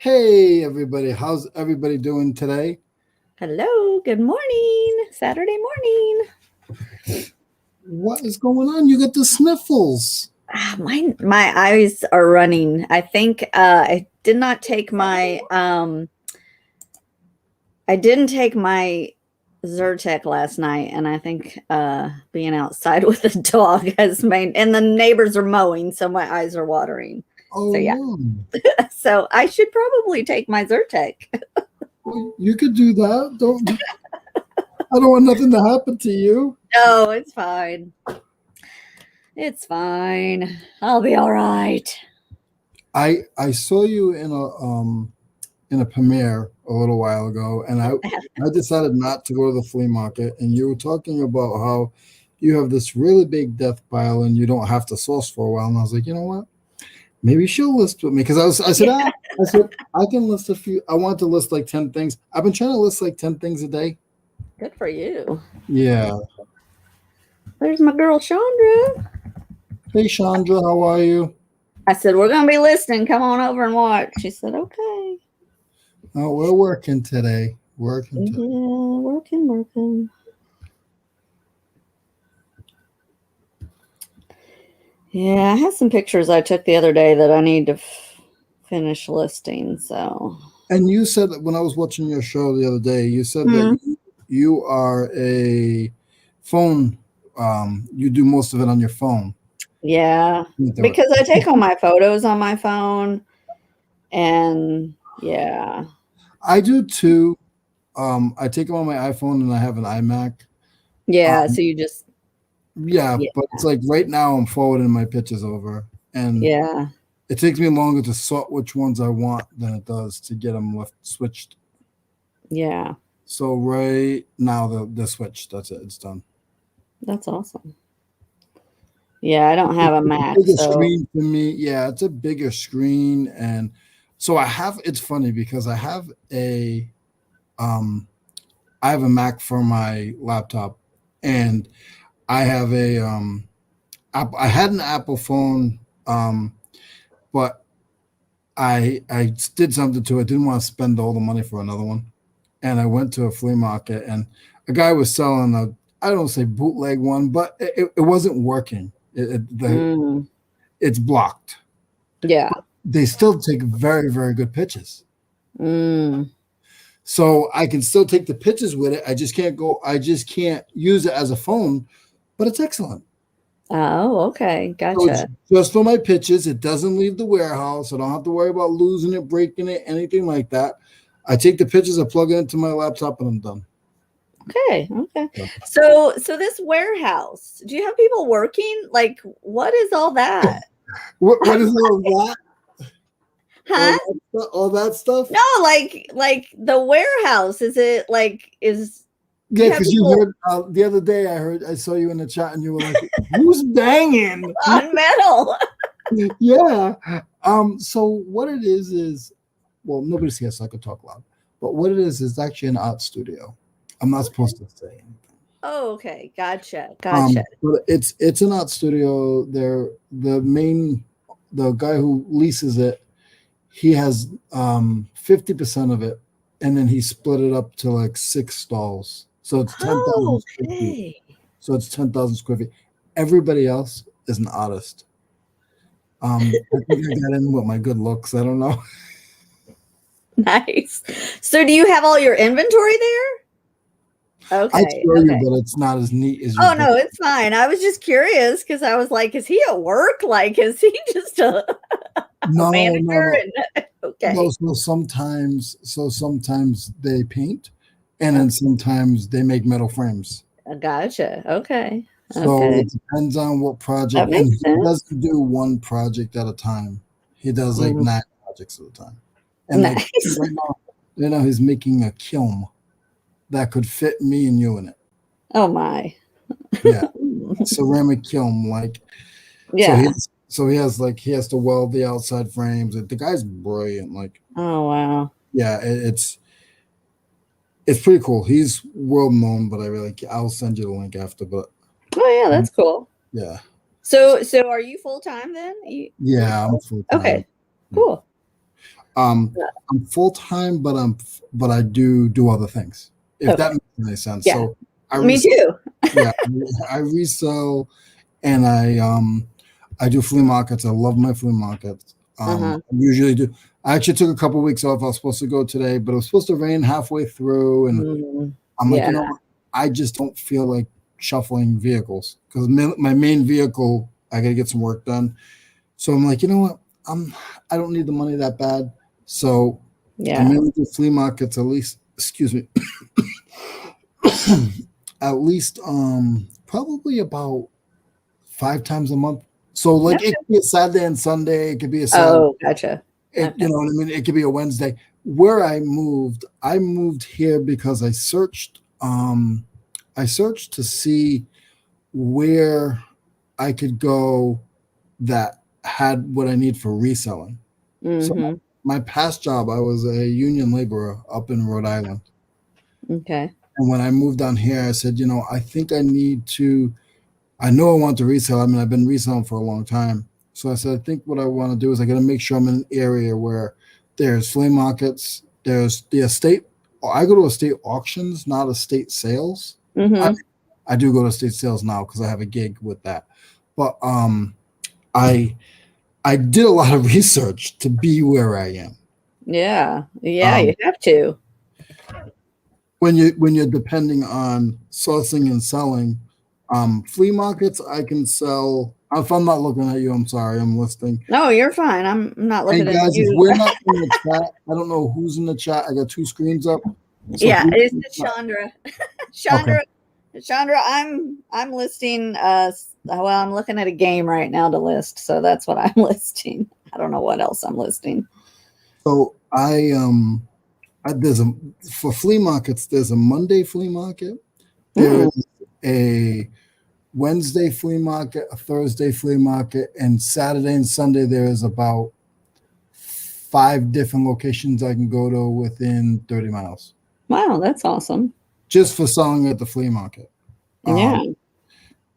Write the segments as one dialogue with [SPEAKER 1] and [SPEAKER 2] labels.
[SPEAKER 1] Hey, everybody. How's everybody doing today?
[SPEAKER 2] Hello, good morning. Saturday morning.
[SPEAKER 1] What is going on? You got the sniffles.
[SPEAKER 2] My eyes are running. I think I did not take my I didn't take my Zyrtec last night, and I think being outside with the dog has made, and the neighbors are mowing, so my eyes are watering.
[SPEAKER 1] Oh,
[SPEAKER 2] So yeah.
[SPEAKER 1] no.
[SPEAKER 2] So I should probably take my Zyrtec.
[SPEAKER 1] Well, you could do that. I don't want nothing to happen to you.
[SPEAKER 2] No, it's fine. It's fine. I'll be all right.
[SPEAKER 1] I saw you in a premiere a little while ago, and I decided not to go to the flea market, and you were talking about how you have this really big death pile and you don't have to source for a while. And I was like, you know what? Maybe she'll list with me because I said I can list a few. I want to list like 10 things. I've been trying to list like 10 things a day.
[SPEAKER 2] Good for you.
[SPEAKER 1] Yeah.
[SPEAKER 2] There's my girl Chandra.
[SPEAKER 1] Hey Chandra, how are you?
[SPEAKER 2] I said, we're going to be listening. Come on over and watch. She said, okay.
[SPEAKER 1] Oh, we're working today. Working today.
[SPEAKER 2] Yeah, working. Yeah, I have some pictures I took the other day that I need to finish listing. So.
[SPEAKER 1] And you said that when I was watching your show the other day, you said that you are a phone. You do most of it on your phone.
[SPEAKER 2] Yeah, because I take all my photos on my phone, and yeah.
[SPEAKER 1] I do too. I take them on my iPhone and I have an iMac.
[SPEAKER 2] Yeah, so you just.
[SPEAKER 1] Yeah, but it's like right now I'm forwarding my pictures over, and
[SPEAKER 2] yeah,
[SPEAKER 1] it takes me longer to sort which ones I want than it does to get them switched.
[SPEAKER 2] Yeah.
[SPEAKER 1] So right now they're switched. That's it. It's done.
[SPEAKER 2] That's awesome. Yeah, I don't have a Mac.
[SPEAKER 1] Bigger
[SPEAKER 2] so.
[SPEAKER 1] screen for me. Yeah, it's a bigger screen, and so I have. It's funny because I have a Mac for my laptop, and I have I had an Apple phone, but I did something to it. Didn't want to spend all the money for another one, and I went to a flea market, and a guy was selling I don't say bootleg one, but it wasn't working. It's blocked.
[SPEAKER 2] Yeah.
[SPEAKER 1] But they still take very, very good pictures. So I can still take the pictures with it. I just can't use it as a phone, but it's excellent.
[SPEAKER 2] Oh, okay. Gotcha.
[SPEAKER 1] So just for my pictures, it doesn't leave the warehouse. I don't have to worry about losing it, breaking it, anything like that. I take the pictures, I plug it into my laptop, and I'm done.
[SPEAKER 2] Okay. So this warehouse, do you have people working? Like, what is all that?
[SPEAKER 1] What is all that?
[SPEAKER 2] Huh?
[SPEAKER 1] All that stuff?
[SPEAKER 2] No, like the warehouse. Is it like is?
[SPEAKER 1] Yeah, because you heard the other day. I saw you in the chat, and you were like, "Who's banging
[SPEAKER 2] on metal?"
[SPEAKER 1] Yeah. So what it is well, nobody's here, so I could talk loud. But what it is actually an art studio. I'm not supposed to say anything.
[SPEAKER 2] Oh, okay. Gotcha.
[SPEAKER 1] But it's an art studio. The guy who leases it, he has 50% of it, and then he split it up to like 6 stalls. So it's 10,000 square feet. So it's 10,000 square feet. Everybody else is an artist. I think I got in with my good looks. I don't know.
[SPEAKER 2] Nice. So do you have all your inventory there? Okay.
[SPEAKER 1] I show you, but it's not as neat as you.
[SPEAKER 2] Oh, no, it's fine. I was just curious because I was like, is he at work? Like, is he just a manager?
[SPEAKER 1] No. Okay. No, so sometimes they paint, and then sometimes they make metal frames.
[SPEAKER 2] Gotcha. Okay.
[SPEAKER 1] So it depends on what project.
[SPEAKER 2] And he
[SPEAKER 1] doesn't do one project at a time. He does like 9 projects at a time. And
[SPEAKER 2] nice.
[SPEAKER 1] Like right now he's making a kiln that could fit me and you in it.
[SPEAKER 2] Oh my.
[SPEAKER 1] Yeah. Ceramic kiln, like
[SPEAKER 2] yeah.
[SPEAKER 1] So he has to weld the outside frames. The guy's brilliant. Like,
[SPEAKER 2] oh wow.
[SPEAKER 1] Yeah, it's pretty cool. He's world known, but I'll send you the link after. But
[SPEAKER 2] oh yeah, that's cool.
[SPEAKER 1] Yeah.
[SPEAKER 2] So are you full time then?
[SPEAKER 1] Yeah, I'm full time.
[SPEAKER 2] Okay. Cool.
[SPEAKER 1] I'm full time, but I do other things. If that makes any sense.
[SPEAKER 2] Yeah.
[SPEAKER 1] So
[SPEAKER 2] Me too.
[SPEAKER 1] yeah, I resell and I do flea markets. I love my flea markets. I usually do. I actually took a couple of weeks off. I was supposed to go today, but it was supposed to rain halfway through, and I'm like, you know what? I just don't feel like shuffling vehicles because my main vehicle, I got to get some work done. So I'm like, you know what? I don't need the money that bad. So I mainly do flea markets at least. Excuse me. At least probably about 5 times a month. So like it could be a Saturday and Sunday. It could be a Saturday.
[SPEAKER 2] Oh, gotcha.
[SPEAKER 1] You know what I mean? It could be a Wednesday. Where I moved here because I searched to see where I could go that had what I need for reselling. So my past job, I was a union laborer up in Rhode Island.
[SPEAKER 2] Okay.
[SPEAKER 1] And when I moved down here, I said, you know, I think I need to, I know I want to resell. I mean, I've been reselling for a long time. So I said, I think what I want to do is I got to make sure I'm in an area where there's flea markets, there's the estate. I go to estate auctions, not estate sales. I do go to estate sales now because I have a gig with that. But I did a lot of research to be where I am.
[SPEAKER 2] Yeah, you have to.
[SPEAKER 1] When you're depending on sourcing and selling, flea markets, I can sell. If I'm not looking at you, I'm sorry, I'm listening.
[SPEAKER 2] No, you're fine. I'm not looking at
[SPEAKER 1] guys,
[SPEAKER 2] you.
[SPEAKER 1] if we're not in the chat, I don't know who's in the chat. I got two screens up.
[SPEAKER 2] So it's Chandra. Chandra, I'm listing well, I'm looking at a game right now to list, so that's what I'm listing. I don't know what else I'm listing.
[SPEAKER 1] So for flea markets, there's a Monday flea market, there's a Wednesday flea market, a Thursday flea market, and Saturday and Sunday there is about 5 different locations I can go to within 30 miles.
[SPEAKER 2] Wow, that's awesome.
[SPEAKER 1] Just for selling at the flea market.
[SPEAKER 2] Yeah.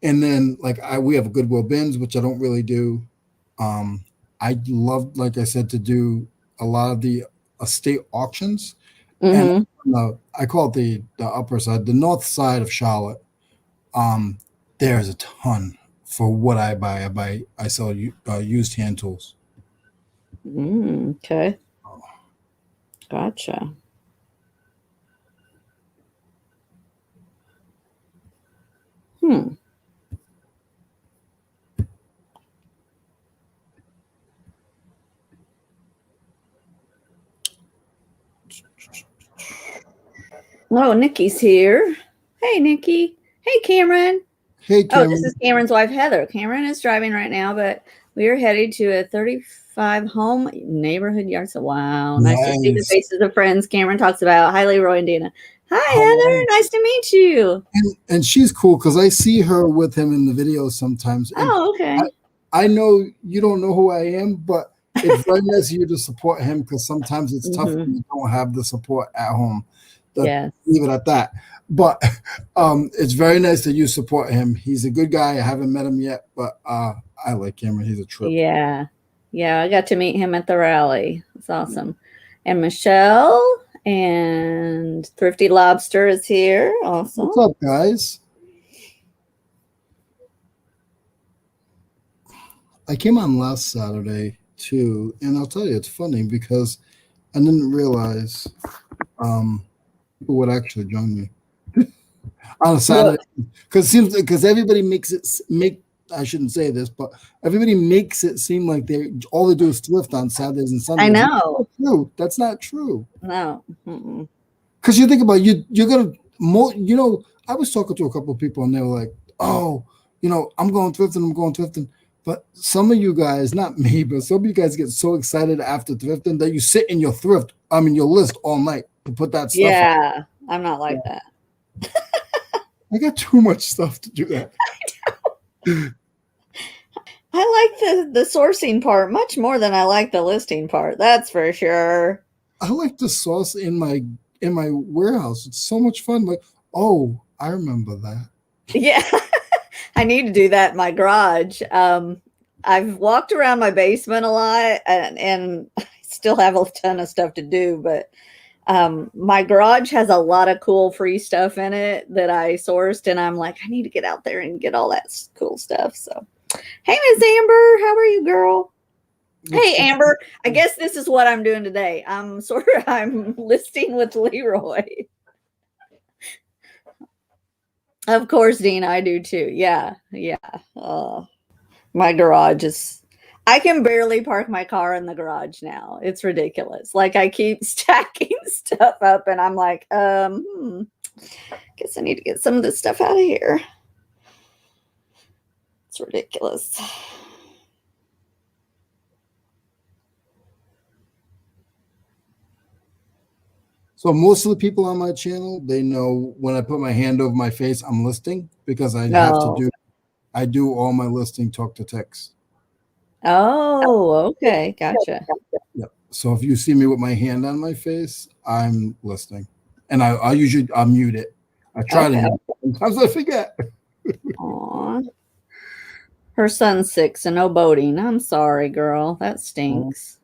[SPEAKER 1] And then we have a Goodwill bins, which I don't really do. I love, like I said, to do a lot of the estate auctions. And I call it the upper side, the north side of Charlotte. There's a ton for what I buy. I sell used hand tools.
[SPEAKER 2] Okay. Gotcha. Oh, Nikki's here. Hey, Nikki. Hey, Cameron.
[SPEAKER 1] Hey, Cameron.
[SPEAKER 2] Oh, this is Cameron's wife, Heather. Cameron is driving right now, but we are headed to a 35 home neighborhood yard sale. Wow. Nice to see the faces of friends Cameron talks about. Hi, Leroy and Dina. Hi, Heather. Nice to meet you.
[SPEAKER 1] And she's cool because I see her with him in the videos sometimes. And
[SPEAKER 2] okay.
[SPEAKER 1] I know you don't know who I am, but it's very nice of you to support him because sometimes it's tough when you don't have the support at home. Leave it at that. But it's very nice that you support him. He's a good guy. I haven't met him yet, but I like him. He's a trip.
[SPEAKER 2] Yeah. I got to meet him at the rally. It's awesome. And Michelle and Thrifty Lobster is here also.
[SPEAKER 1] What's up, guys? I came on last Saturday too, and I'll tell you, it's funny because I didn't realize people would actually join me on a Saturday because everybody I shouldn't say this, but everybody makes it seem like all they do is thrift on Saturdays and Sundays.
[SPEAKER 2] I know.
[SPEAKER 1] That's not true.
[SPEAKER 2] No.
[SPEAKER 1] Because you think about it, you're gonna more. You know, I was talking to a couple of people and they were like, "Oh, you know, I'm going thrifting." But some of you guys, not me, but some of you guys get so excited after thrifting that you sit in your your list all night to put that stuff.
[SPEAKER 2] Yeah, I'm not like that.
[SPEAKER 1] I got too much stuff to do that.
[SPEAKER 2] I like the sourcing part much more than I like the listing part. That's for sure.
[SPEAKER 1] I like the source in my warehouse. It's so much fun. Like, oh, I remember that.
[SPEAKER 2] Yeah. I need to do that in my garage. I've walked around my basement a lot and I still have a ton of stuff to do, but my garage has a lot of cool free stuff in it that I sourced, and I'm like, I need to get out there and get all that cool stuff. So, hey, Miss Amber, how are you, girl? Hey, Amber, I guess this is what I'm doing today. I'm listing with Leroy. Of course, Dean, I do too. Yeah. My garage is, I can barely park my car in the garage now. It's ridiculous. Like, I keep stacking stuff up, and I'm like, guess I need to get some of this stuff out of here. It's ridiculous.
[SPEAKER 1] So most of the people on my channel, they know when I put my hand over my face, I'm listing, because I do all my listing talk to text.
[SPEAKER 2] Oh, okay. Gotcha.
[SPEAKER 1] Yep. So if you see me with my hand on my face, I'm listing. And I usually mute it. I try to mute it. Sometimes I forget.
[SPEAKER 2] Aw. Her son's sick, so no boating. I'm sorry, girl. That stinks.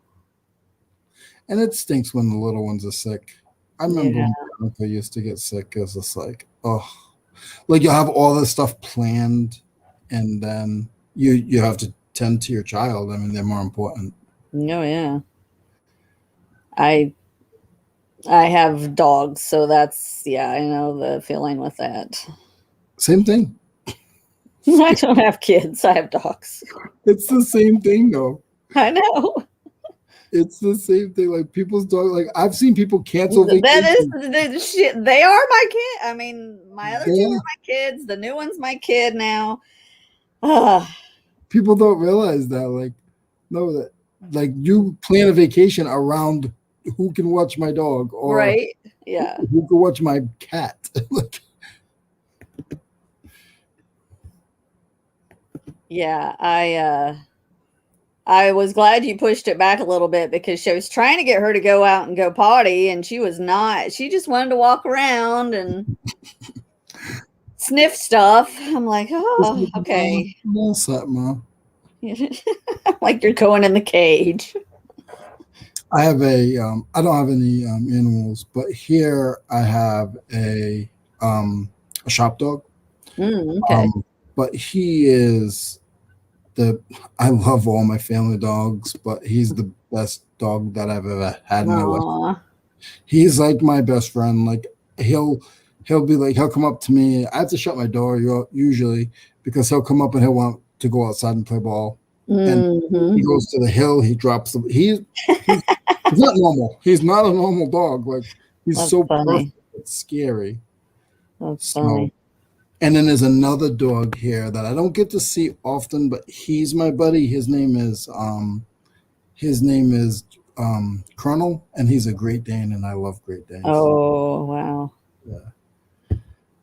[SPEAKER 1] And it stinks when the little ones are sick. I remember when my uncle used to get sick. It was just like, oh, like you have all this stuff planned, and then you have to tend to your child. I mean, they're more important.
[SPEAKER 2] Oh yeah. I have dogs, so that's, yeah, I know the feeling with that.
[SPEAKER 1] Same thing.
[SPEAKER 2] I don't have kids. I have dogs.
[SPEAKER 1] It's the same thing, though.
[SPEAKER 2] I know.
[SPEAKER 1] It's the same thing. Like people's dog. Like I've seen people cancel vacation.
[SPEAKER 2] That is the shit. They are my kid. I mean, my other two are my kids. The new one's my kid now.
[SPEAKER 1] People don't realize that. Like, no, that like you plan a vacation around who can watch my dog, or
[SPEAKER 2] right? Yeah,
[SPEAKER 1] who can watch my cat. Like,
[SPEAKER 2] yeah, I was glad you pushed it back a little bit, because she was trying to get her to go out and go potty, and she was not. She just wanted to walk around and sniff stuff. I'm like, oh, okay.
[SPEAKER 1] What's that, Mom?
[SPEAKER 2] Like you're going in the cage.
[SPEAKER 1] I have I don't have any animals, but here I have a shop dog.
[SPEAKER 2] Okay.
[SPEAKER 1] But he is I love all my family dogs, but he's the best dog that I've ever had in my life. He's like my best friend. Like he'll be like, he'll come up to me. I have to shut my door usually, because he'll come up and he'll want to go outside and play ball. And he goes to the hill. He drops the. He's not normal. He's not a normal dog. Like he's
[SPEAKER 2] That's
[SPEAKER 1] so
[SPEAKER 2] funny.
[SPEAKER 1] perfect. It's scary.
[SPEAKER 2] That's funny.
[SPEAKER 1] And then there's another dog here that I don't get to see often, but he's my buddy. His name is Colonel, and he's a Great Dane, and I love Great Danes.
[SPEAKER 2] Oh, wow.
[SPEAKER 1] Yeah.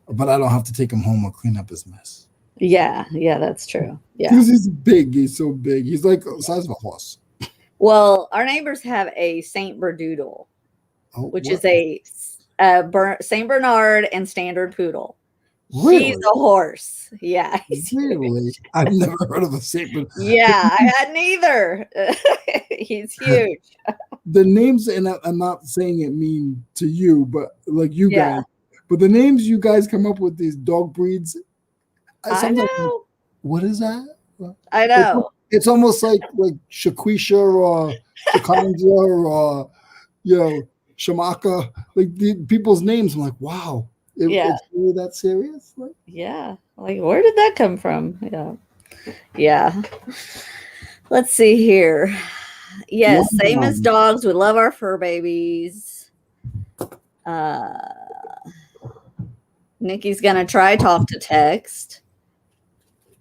[SPEAKER 1] But I don't have to take him home or clean up his mess.
[SPEAKER 2] Yeah, that's true. Yeah.
[SPEAKER 1] Because he's big. He's so big. He's like the size of a horse.
[SPEAKER 2] Well, our neighbors have a Saint Berdoodle, which is a Saint Bernard and standard poodle.
[SPEAKER 1] Really?
[SPEAKER 2] He's a horse. Yeah.
[SPEAKER 1] Really? I've never heard of a Saint Bernard.
[SPEAKER 2] Yeah, I hadn't either. He's huge.
[SPEAKER 1] The names, and I'm not saying it mean to you, but like you guys, but the names you guys come up with, these dog breeds.
[SPEAKER 2] I know.
[SPEAKER 1] What is that?
[SPEAKER 2] I know.
[SPEAKER 1] It's almost like Shaquisha or Shakanja or Shamaka. Like the people's names. I'm like, wow. It's really that serious? Like,
[SPEAKER 2] yeah. Like, where did that come from? Yeah. Let's see here. Yes, same as dogs. We love our fur babies. Nikki's gonna try talk to text.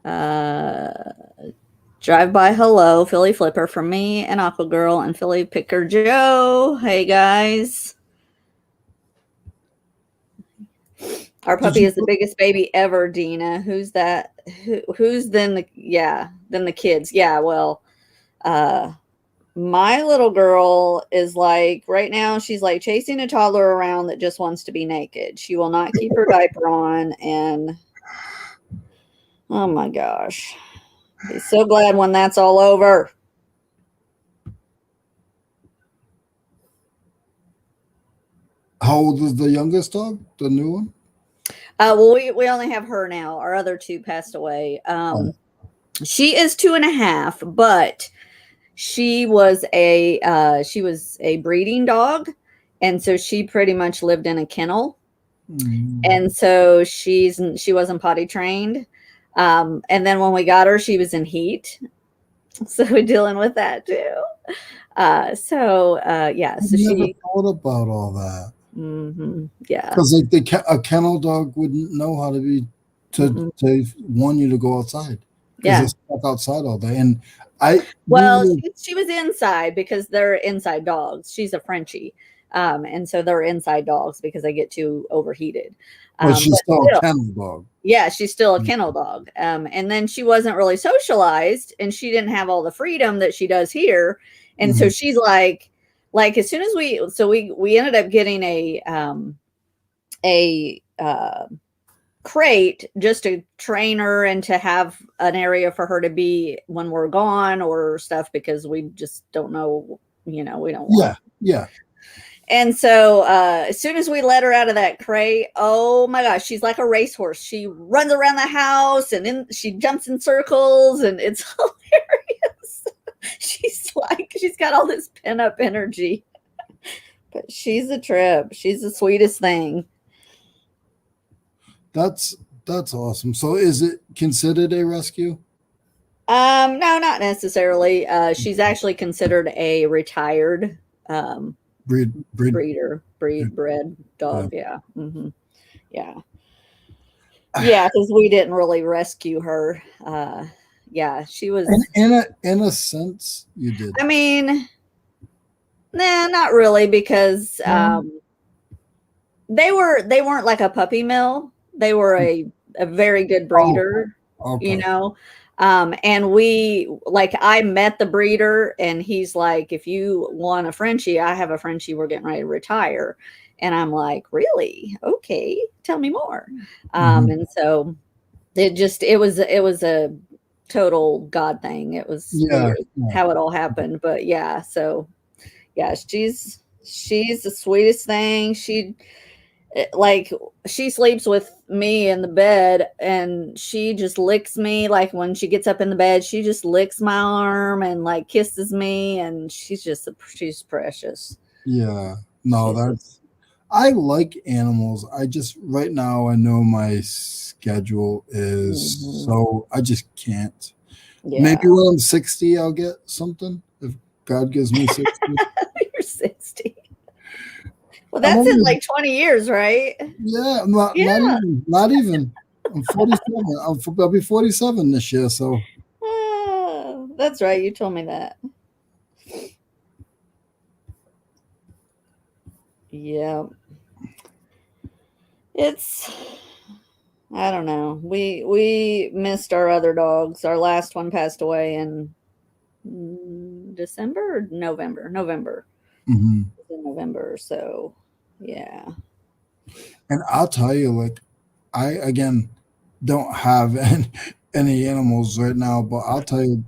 [SPEAKER 2] Drive by hello, Philly Flipper from me and Aqua Girl and Philly Picker Joe. Hey guys. Our puppy is the biggest baby ever, Dina. Who's that? Who's then the kids? Yeah, well, my little girl is like, right now, she's like chasing a toddler around that just wants to be naked. She will not keep her diaper on. And oh my gosh. I'll be so glad when that's all over.
[SPEAKER 1] How old is the youngest dog? The new one?
[SPEAKER 2] Well, we only have her now. Our other two passed away. She is 2.5, but she was a breeding dog, and so she pretty much lived in a kennel. And so she wasn't potty trained. And then when we got her, she was in heat. So we're dealing with that too. Yeah. So
[SPEAKER 1] I never thought about all that.
[SPEAKER 2] Yeah.
[SPEAKER 1] Because a kennel dog wouldn't know how to warn you to go outside. Because they're stuck outside all day. And
[SPEAKER 2] she was inside because they're inside dogs. She's a Frenchie. And so they're inside dogs because they get too overheated.
[SPEAKER 1] But she's still a kennel dog.
[SPEAKER 2] Yeah, she's still a kennel dog. And then she wasn't really socialized, and she didn't have all the freedom that she does here. And so she's like as soon as we ended up getting a crate just to train her and to have an area for her to be when we're gone or stuff, because we just don't know, we don't want.
[SPEAKER 1] Yeah.
[SPEAKER 2] And so as soon as we let her out of that crate, oh my gosh, she's like a racehorse. She runs around the house and then she jumps in circles, and it's hilarious. She's got all this pent up energy, but she's a trip. She's the sweetest thing.
[SPEAKER 1] That's awesome. So is it considered a rescue?
[SPEAKER 2] No, not necessarily. She's actually considered a retired bred dog. Yeah. Yeah, because we didn't really rescue her. She was
[SPEAKER 1] in a sense you did.
[SPEAKER 2] I mean, nah, not really, because they weren't like a puppy mill. They were a very good breeder.
[SPEAKER 1] Okay.
[SPEAKER 2] And I met the breeder, and he's like, if you want a Frenchie, I have a Frenchie we're getting ready to retire. And I'm like, really? Okay, tell me more. And so it was a total God thing. It was weird how it all happened. But so she's the sweetest thing. She sleeps with me in the bed, and she just licks me. Like when she gets up in the bed, she just licks my arm and like kisses me, and she's precious.
[SPEAKER 1] Yeah. No, I like animals. I just right now I know my schedule is so I just can't. Yeah. Maybe when I'm 60 I'll get something if God gives me 60.
[SPEAKER 2] You're 60. Well, that's in like 20 years, right?
[SPEAKER 1] Yeah, not even. I'm 47. I'll be 47 this year, so.
[SPEAKER 2] That's right. You told me that. Yeah. I don't know. We missed our other dogs. Our last one passed away in December or November. November. In November, so yeah.
[SPEAKER 1] And I'll tell you, I again don't have any animals right now, but I'll tell you,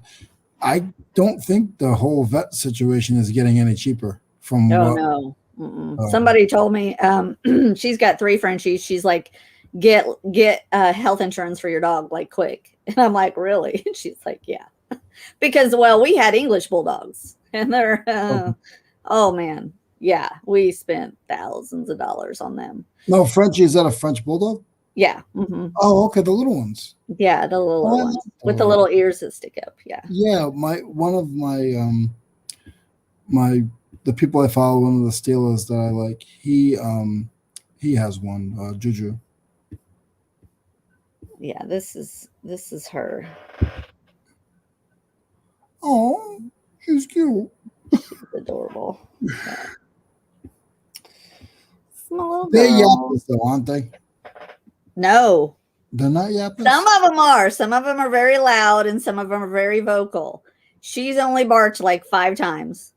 [SPEAKER 1] I don't think the whole vet situation is getting any cheaper from
[SPEAKER 2] no. Somebody told me she's got 3 Frenchies. She's like, get health insurance for your dog like quick. And I'm like, really? And she's like, yeah. Because we had English bulldogs, and they're oh man. Yeah, we spent thousands of dollars on them.
[SPEAKER 1] No, Frenchie, is that a French bulldog?
[SPEAKER 2] Yeah.
[SPEAKER 1] Oh, okay, the little ones.
[SPEAKER 2] Yeah, the little ones with the little ears that stick up. Yeah.
[SPEAKER 1] Yeah, one of my the people I follow, one of the Steelers that I like, he has one, Juju.
[SPEAKER 2] Yeah, this is her.
[SPEAKER 1] Oh, she's cute.
[SPEAKER 2] She's adorable. Yeah. My little girl.
[SPEAKER 1] They're yappers, though, aren't they?
[SPEAKER 2] No,
[SPEAKER 1] they're not yappers.
[SPEAKER 2] Some of them are. Some of them are very loud, and some of them are very vocal. She's only barked like 5 times,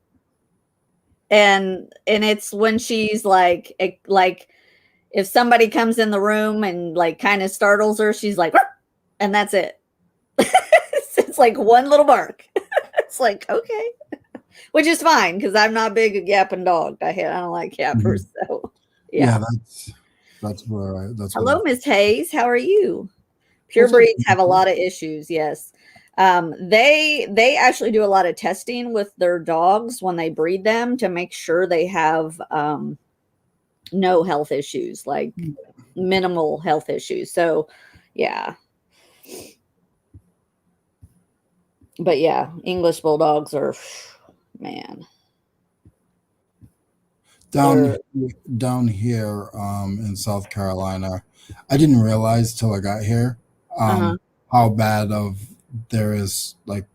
[SPEAKER 2] and it's when she's like if somebody comes in the room and like kind of startles her, she's like, and that's it. It's like one little bark. It's like, okay. Which is fine, because I'm not big a yapping dog. I don't like yappers. So Yeah.
[SPEAKER 1] That's where that's
[SPEAKER 2] Hello,
[SPEAKER 1] what
[SPEAKER 2] Miss Hayes. How are you? Pure
[SPEAKER 1] what's up?
[SPEAKER 2] breeds have a lot of issues. Yes. They actually do a lot of testing with their dogs when they breed them to make sure they have no health issues, like minimal health issues. So, yeah. But yeah, English bulldogs are, man.
[SPEAKER 1] Down here in South Carolina, I didn't realize till I got here how bad of there is like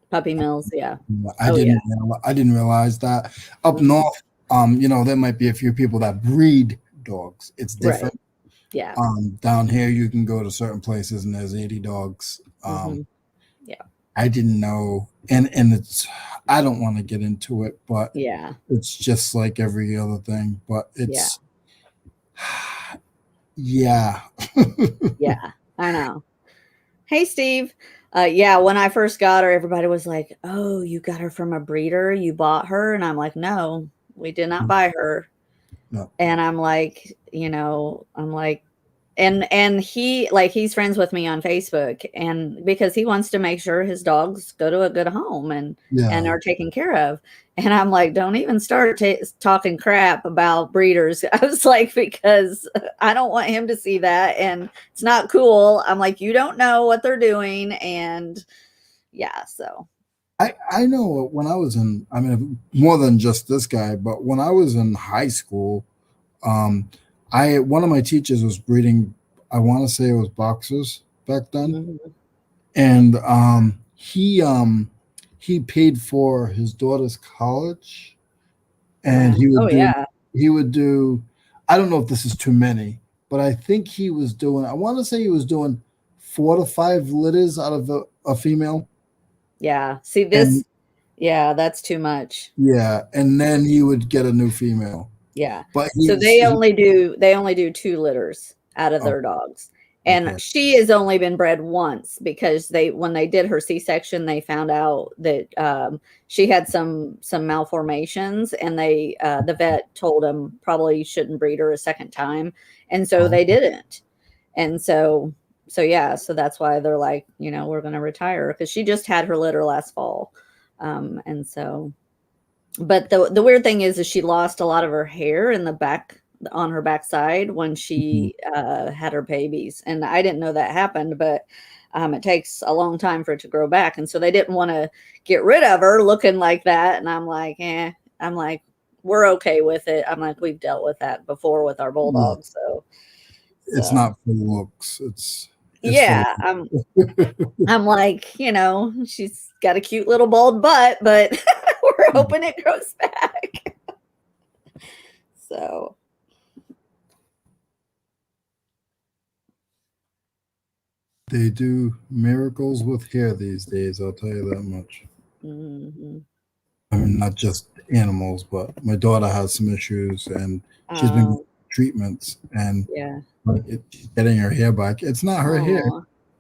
[SPEAKER 2] puppy mills. Yeah.
[SPEAKER 1] I didn't realize that up north. There might be a few people that breed dogs. It's different.
[SPEAKER 2] Right. Yeah.
[SPEAKER 1] Down here you can go to certain places and there's 80 dogs.
[SPEAKER 2] Yeah.
[SPEAKER 1] I didn't know, and it's I don't want to get into it, but
[SPEAKER 2] yeah,
[SPEAKER 1] it's just like every other thing. But it's yeah.
[SPEAKER 2] Yeah, I know. Hey, Steve. Yeah, when I first got her, everybody was like, "Oh, you got her from a breeder? You bought her?" And I'm like, "No, we did not buy her."
[SPEAKER 1] No.
[SPEAKER 2] And I'm like, and he's friends with me on Facebook, and because he wants to make sure his dogs go to a good home and are taken care of. And I'm like, don't even start talking crap about breeders. I was like, because I don't want him to see that, and it's not cool. I'm like, you don't know what they're doing, and yeah, so.
[SPEAKER 1] I know when I was more than just this guy, but when I was in high school, one of my teachers was breeding, I want to say it was boxers back then. And he paid for his daughter's college, and he would do I don't know if this is too many, but I think he was doing, I want to say he was doing 4 to 5 litters out of a female.
[SPEAKER 2] Yeah. See this. That's too much.
[SPEAKER 1] Yeah, and then he would get a new female.
[SPEAKER 2] Yeah.
[SPEAKER 1] But
[SPEAKER 2] so they only do 2 litters out of their dogs. And she has only been bred once because when they did her C-section, they found out that she had some malformations, and the vet told him probably shouldn't breed her a second time. And so they didn't. And so that's why they're like, we're going to retire her, because she just had her litter last fall. And so, but the weird thing is she lost a lot of her hair in the back, on her backside, when she had her babies. And I didn't know that happened, but it takes a long time for it to grow back. And so they didn't want to get rid of her looking like that. And I'm like, we're okay with it. I'm like, we've dealt with that before with our bulldogs. So
[SPEAKER 1] it's not for looks. It's
[SPEAKER 2] I'm like, she's got a cute little bald butt, but we're hoping it grows back. So.
[SPEAKER 1] They do miracles with hair these days, I'll tell you that much. I mean, not just animals, but my daughter has some issues, and she's been getting treatments, and getting her hair back. It's not her hair.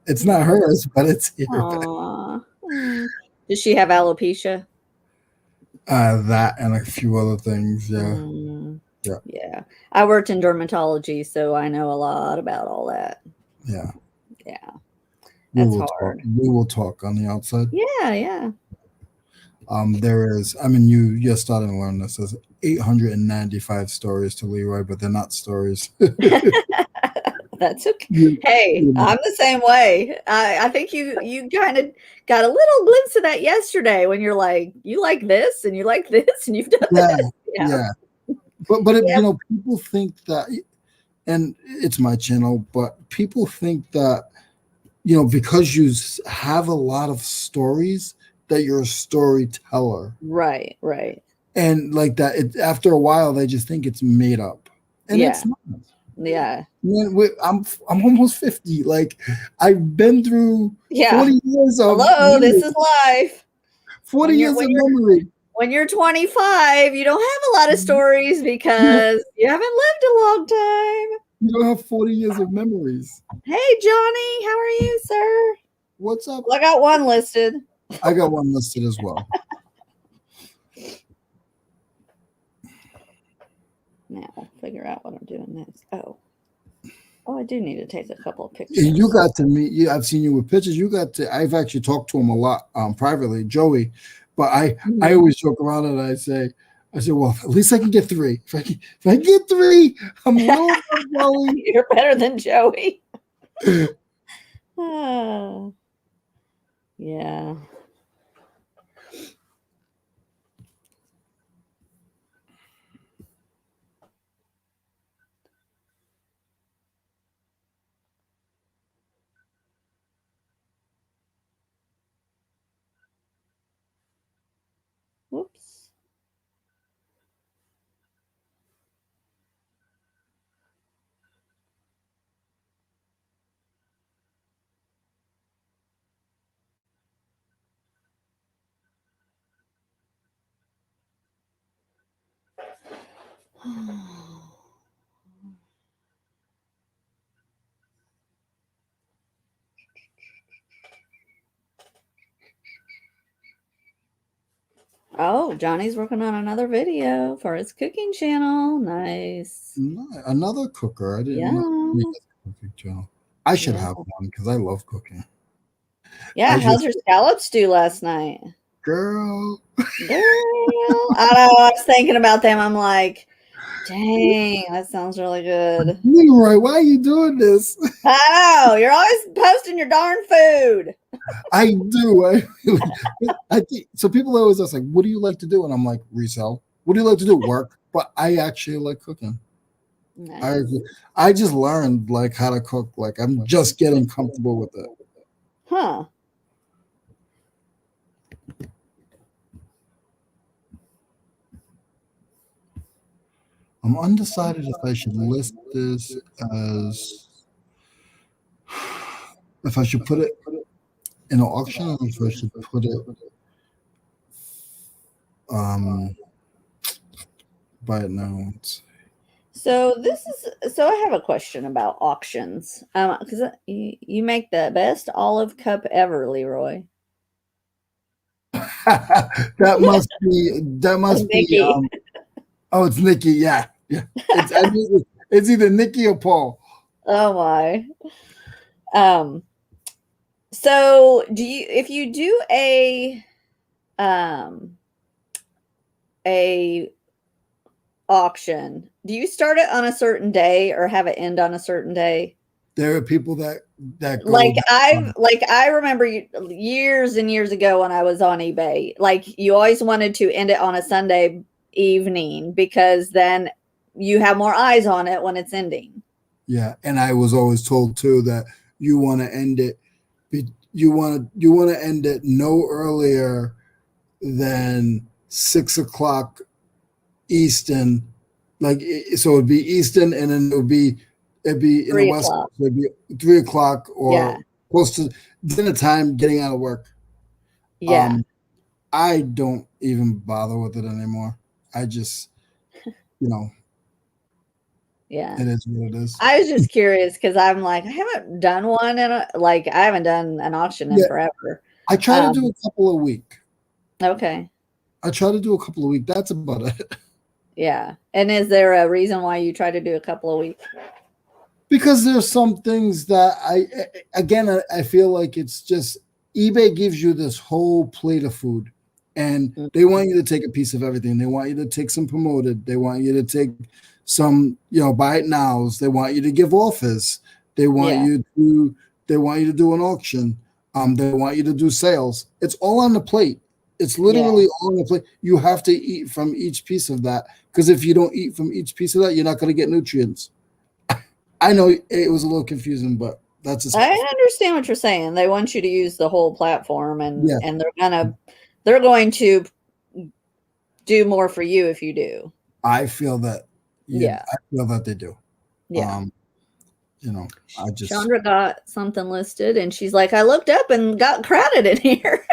[SPEAKER 1] It's not hers, but it's hair.
[SPEAKER 2] Does she have alopecia?
[SPEAKER 1] That and a few other things,
[SPEAKER 2] Yeah. I worked in dermatology, so I know a lot about all that.
[SPEAKER 1] Yeah.
[SPEAKER 2] That's hard.
[SPEAKER 1] We will talk on the outside.
[SPEAKER 2] Yeah.
[SPEAKER 1] There is, you're starting to learn this. There's 895 stories to Leroy, but they're not stories.
[SPEAKER 2] That's okay. Hey, I'm the same way. I think you kind of got a little glimpse of that yesterday when you're like, you like this and you like this and you've done this.
[SPEAKER 1] Yeah. But people think that, and it's my channel, but people think that, because you have a lot of stories, that you're a storyteller.
[SPEAKER 2] Right.
[SPEAKER 1] And like that, after a while, they just think it's made up. And it's not.
[SPEAKER 2] Yeah.
[SPEAKER 1] I'm almost 50. Like, I've been through 40 years of
[SPEAKER 2] memory. This is life.
[SPEAKER 1] 40 years of memory.
[SPEAKER 2] When you're 25, you don't have a lot of stories because you haven't lived a long time.
[SPEAKER 1] You don't have 40 years of memories.
[SPEAKER 2] Hey, Johnny, how are you, sir?
[SPEAKER 1] What's up?
[SPEAKER 2] Well, I got one listed.
[SPEAKER 1] I got one listed as well.
[SPEAKER 2] Now I'll figure out what I'm doing next. Oh, I do need to take a couple of pictures.
[SPEAKER 1] And you got to meet. Yeah, I've seen you with pictures. You got to. I've actually talked to him a lot privately, Joey. But I always joke around and I say, well, at least I can get 3. If I get 3, I'm a little Joey.
[SPEAKER 2] You're better than Joey. Oh, yeah. Whoops. Oh, Johnny's working on another video for his cooking channel. Nice.
[SPEAKER 1] Another cooker. I didn't know he has a cooking channel. I should have one because I love cooking.
[SPEAKER 2] Yeah, how'd your scallops do last night?
[SPEAKER 1] Girl.
[SPEAKER 2] I know. I was thinking about them. I'm like, dang, that sounds really good.
[SPEAKER 1] Leroy, why are you doing this?
[SPEAKER 2] I know. You're always posting your darn food.
[SPEAKER 1] I do. I think so. People always ask, like, what do you like to do? And I'm like, resell. What do you like to do? Work. But I actually like cooking. Nice. I just learned like how to cook. Like I'm just getting comfortable with it.
[SPEAKER 2] Huh.
[SPEAKER 1] I'm undecided if I should list this as if I should put it in an auction or if I should put it buy it now.
[SPEAKER 2] So I have a question about auctions. Because you make the best olive cup ever, Leroy.
[SPEAKER 1] that must be oh, it's Nikki. Yeah. It's either Nikki or Paul.
[SPEAKER 2] Oh my. So if you do a auction, do you start it on a certain day or have it end on a certain day?
[SPEAKER 1] There are people that go
[SPEAKER 2] I remember years and years ago when I was on eBay, like you always wanted to end it on a Sunday evening because then you have more eyes on it when it's ending.
[SPEAKER 1] Yeah, and I was always told too that you want to end it. You want to end it no earlier than 6 o'clock Eastern. Like so, it'd be Eastern, and then it'd be in the West. It'd be 3 o'clock or close to dinner time, getting out of work.
[SPEAKER 2] Yeah.
[SPEAKER 1] I don't even bother with it anymore. I just,
[SPEAKER 2] Yeah,
[SPEAKER 1] it is what it is.
[SPEAKER 2] I was just curious because I'm like, I haven't done one I haven't done an auction in forever.
[SPEAKER 1] I try to do a couple a week.
[SPEAKER 2] Okay.
[SPEAKER 1] I try to do a couple a week. That's about it.
[SPEAKER 2] Yeah. And is there a reason why you try to do a couple a week?
[SPEAKER 1] Because there's some things that I feel like it's just eBay gives you this whole plate of food and they want you to take a piece of everything. They want you to take some promoted. They want you to take some, buy it nows. They want you to give offers. They want you to do an auction. They want you to do sales. It's all on the plate. It's literally all on the plate. You have to eat from each piece of that because if you don't eat from each piece of that, you're not going to get nutrients. I know it was a little confusing, but that's just.
[SPEAKER 2] I understand what you're saying. They want you to use the whole platform, and they're going to do more for you if you do.
[SPEAKER 1] I feel that. I feel that they do.
[SPEAKER 2] Yeah.
[SPEAKER 1] I just.
[SPEAKER 2] Chandra got something listed, and she's like, I looked up and got crowded in here.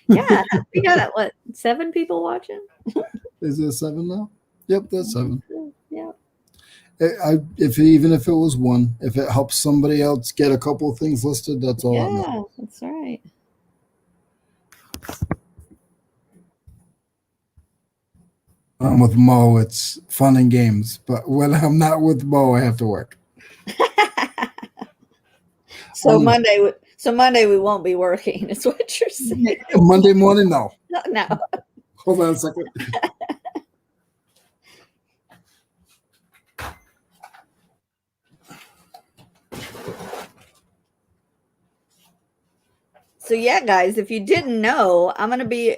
[SPEAKER 2] Yeah, we got 7 people watching.
[SPEAKER 1] Is there 7 now? Yep, that's 7.
[SPEAKER 2] Yeah.
[SPEAKER 1] Even if it was 1, if it helps somebody else get a couple of things listed, that's all.
[SPEAKER 2] Yeah, that's right.
[SPEAKER 1] I'm with Mo, it's fun and games. But when I'm not with Mo, I have to work.
[SPEAKER 2] So Monday we won't be working. Is what you're saying?
[SPEAKER 1] Monday morning, no.
[SPEAKER 2] No.
[SPEAKER 1] Hold on a second.
[SPEAKER 2] So yeah, guys, if you didn't know, I'm going to be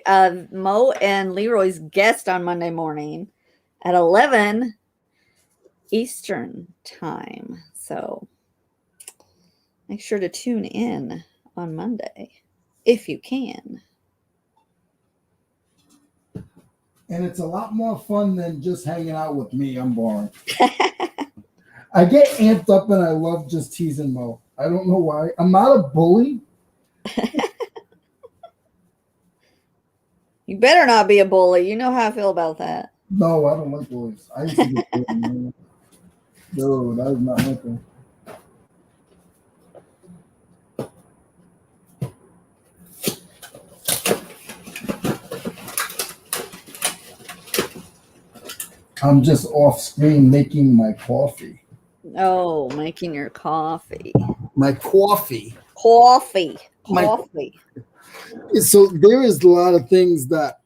[SPEAKER 2] Mo and Leroy's guest on Monday morning at 11 Eastern time. So make sure to tune in on Monday if you can.
[SPEAKER 1] And it's a lot more fun than just hanging out with me. I'm boring. I get amped up and I love just teasing Mo. I don't know why. I'm not a bully.
[SPEAKER 2] You better not be a bully. You know how I feel about that.
[SPEAKER 1] No, I don't like bullies. I used to get bullied. No, that is not my thing. I'm just off screen making my coffee.
[SPEAKER 2] Oh, making your coffee.
[SPEAKER 1] My coffee.
[SPEAKER 2] Coffee.
[SPEAKER 1] So there is a lot of things that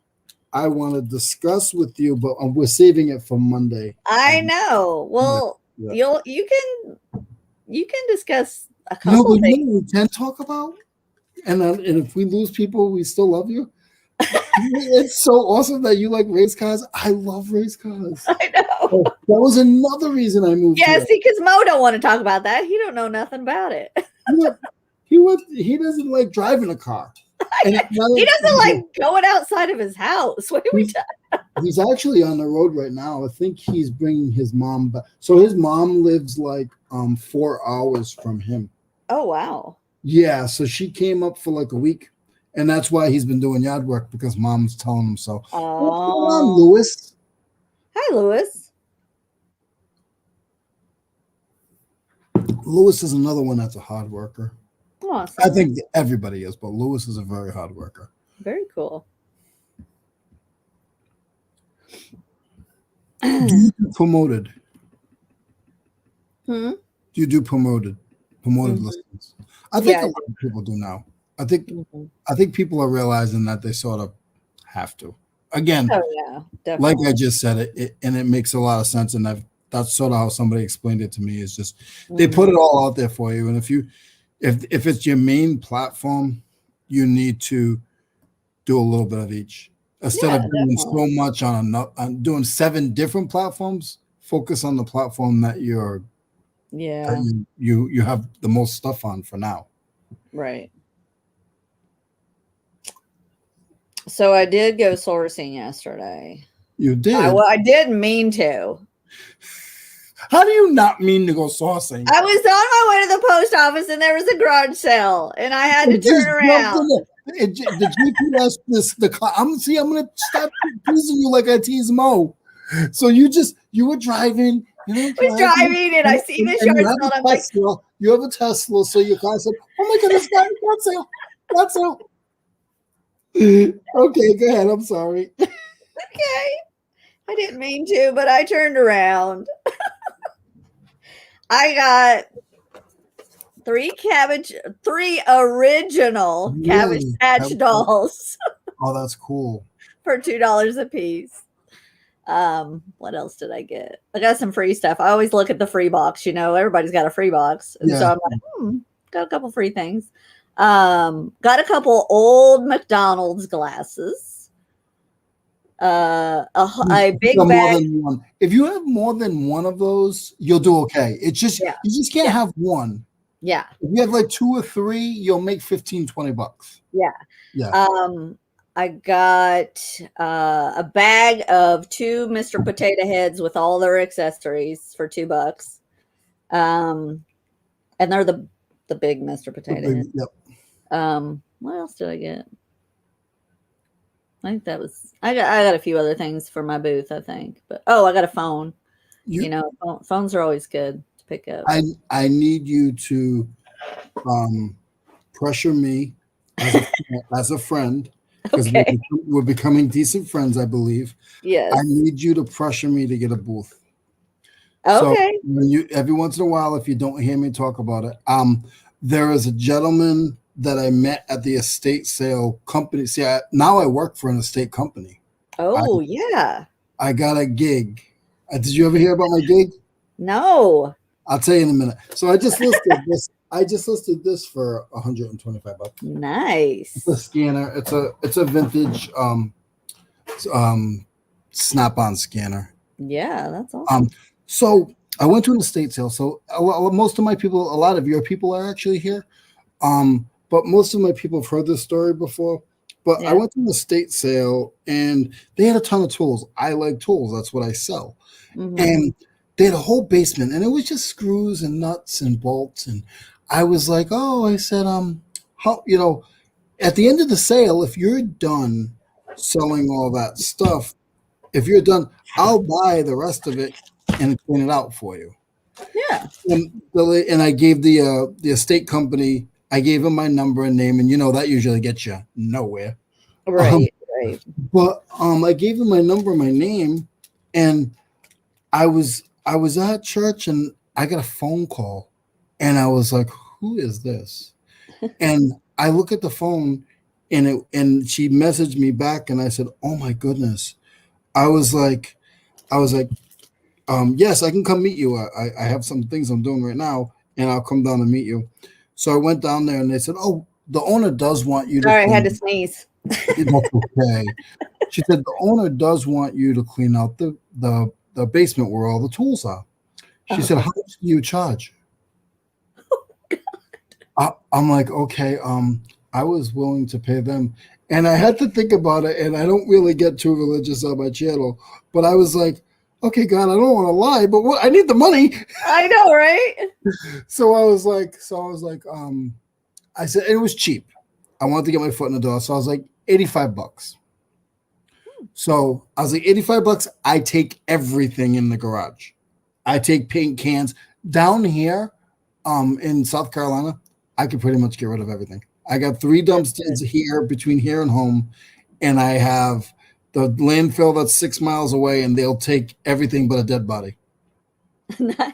[SPEAKER 1] I want to discuss with you, but we're saving it for Monday.
[SPEAKER 2] I know. Well,
[SPEAKER 1] yeah.
[SPEAKER 2] you can discuss a couple
[SPEAKER 1] but
[SPEAKER 2] things.
[SPEAKER 1] You know we can talk about, and if we lose people, we still love you. It's so awesome that you like race cars. I love race cars.
[SPEAKER 2] I know.
[SPEAKER 1] Oh, that was another reason I moved.
[SPEAKER 2] Yeah, see, because Mo don't want to talk about that. He don't know nothing about it.
[SPEAKER 1] He doesn't like driving a car.
[SPEAKER 2] He doesn't like going outside of his house. What are we talking?
[SPEAKER 1] He's actually on the road right now. I think he's bringing his mom back. So his mom lives like 4 hours from him.
[SPEAKER 2] Oh, wow.
[SPEAKER 1] Yeah, so she came up for like a week. And that's why he's been doing yard work, because mom's telling him so.
[SPEAKER 2] Oh.
[SPEAKER 1] What's going on, Lewis?
[SPEAKER 2] Hi, Lewis.
[SPEAKER 1] Lewis is another one that's a hard worker.
[SPEAKER 2] Awesome.
[SPEAKER 1] I think everybody is, but Lewis is a very hard worker.
[SPEAKER 2] Very cool.
[SPEAKER 1] Do you do promoted?
[SPEAKER 2] Hmm?
[SPEAKER 1] Do you do promoted listings? I think a lot of people do now. I think people are realizing that they sort of have to. Again,
[SPEAKER 2] definitely.
[SPEAKER 1] Like I just said, it makes a lot of sense, and that's sort of how somebody explained it to me. Is just they put it all out there for you, and if it's your main platform, you need to do a little bit of each instead of doing so much on doing 7 different platforms. Focus on the platform that you have the most stuff on for now.
[SPEAKER 2] Right. So I did go sourcing yesterday.
[SPEAKER 1] You did?
[SPEAKER 2] I didn't mean to.
[SPEAKER 1] How do you not mean to go sourcing?
[SPEAKER 2] I was on my way to the post office and there was a garage sale and I had to turn around.
[SPEAKER 1] The GPS, the car. I'm going to stop teasing you like I tease Mo. So you were driving.
[SPEAKER 2] I was driving and I see this yard sale. I'm like,
[SPEAKER 1] you have a Tesla, so your car said, "Oh my goodness, garage sale." Okay, go ahead. I'm sorry.
[SPEAKER 2] Okay. I didn't mean to, but I turned around. I got 3 original Cabbage Patch dolls.
[SPEAKER 1] Oh, that's cool.
[SPEAKER 2] For $2 a piece. What else did I get? I got some free stuff. I always look at the free box. Everybody's got a free box. And so I'm like, got a couple free things. Got a couple old McDonald's glasses. A big bag.
[SPEAKER 1] If you have more than one of those, you'll do okay. It's just you just can't have one.
[SPEAKER 2] Yeah.
[SPEAKER 1] If you have like 2 or 3, you'll make $15-20.
[SPEAKER 2] Yeah.
[SPEAKER 1] Yeah.
[SPEAKER 2] I got a bag of 2 Mr. Potato Heads with all their accessories for $2. And they're the big Mr. Potato Head.
[SPEAKER 1] Yep.
[SPEAKER 2] What else did I get? I think that was I got a few other things for my booth, I think. But I got a phone. Phones are always good to pick up.
[SPEAKER 1] I need you to pressure me as a friend because
[SPEAKER 2] Okay.
[SPEAKER 1] we're becoming decent friends, I believe.
[SPEAKER 2] Yes.
[SPEAKER 1] I need you to pressure me to get a booth. So
[SPEAKER 2] Okay.
[SPEAKER 1] when you every once in a while, if you don't hear me talk about it, there is a gentleman that I met at the estate sale company. See, now I work for an estate company. I
[SPEAKER 2] Oh, yeah.
[SPEAKER 1] I got a gig. Did you ever hear about my gig?
[SPEAKER 2] No.
[SPEAKER 1] I'll tell you in a minute. So I just listed this. I just listed this for $125. It's a
[SPEAKER 2] Nice.
[SPEAKER 1] scanner. It's a vintage snap-on scanner.
[SPEAKER 2] Yeah, that's
[SPEAKER 1] Um,
[SPEAKER 2] awesome.
[SPEAKER 1] so I went to an estate sale. So most of my people, a lot of your people are actually here. But most of my people have heard this story before. But I
[SPEAKER 2] Yeah.
[SPEAKER 1] went to an estate sale and they had a ton of tools. I like tools. That's what I sell.
[SPEAKER 2] Hmm.
[SPEAKER 1] And they had a whole basement and it was just screws and nuts and bolts. And I was like, oh, I said, how, at the end of the sale, if you're done selling all that stuff, if you're done, I'll buy the rest of it and clean it out for you.
[SPEAKER 2] Yeah.
[SPEAKER 1] And I gave the estate company, I gave him my number and name, and that usually gets you nowhere. Um,
[SPEAKER 2] Right. Right.
[SPEAKER 1] but I gave him my number, my name, and I was at church and I got a phone call, and I was like, "Who is this?" And I look at the phone, and she messaged me back, and I said, "Oh my goodness!" I was like, I was like, yes, I can come meet you. I have some things I'm doing right now, and I'll come down and meet you. So I went down there, and they said, "Oh, the owner does want you to
[SPEAKER 2] Sorry, I had to
[SPEAKER 1] clean."
[SPEAKER 2] sneeze.
[SPEAKER 1] That's okay. She said the owner does want you to clean out the basement where all the tools are. She said,
[SPEAKER 2] Okay.
[SPEAKER 1] "How much do you charge?" I'm like, okay. I was willing to pay them, and I had to think about it. And I don't really get too religious on my channel, but I was like, okay, God, I don't want to lie, but what I need the money.
[SPEAKER 2] I know, right?
[SPEAKER 1] So I said it was cheap. I wanted to get my foot in the door, so I was like $85. So I was like $85. I take everything in the garage. I take paint cans down here, in South Carolina. I could pretty much get rid of everything. I got 3
[SPEAKER 2] That's
[SPEAKER 1] dumpsters here between here and home, and I have the landfill that's 6 miles away, and they'll take everything but a dead body.
[SPEAKER 2] good. Nice.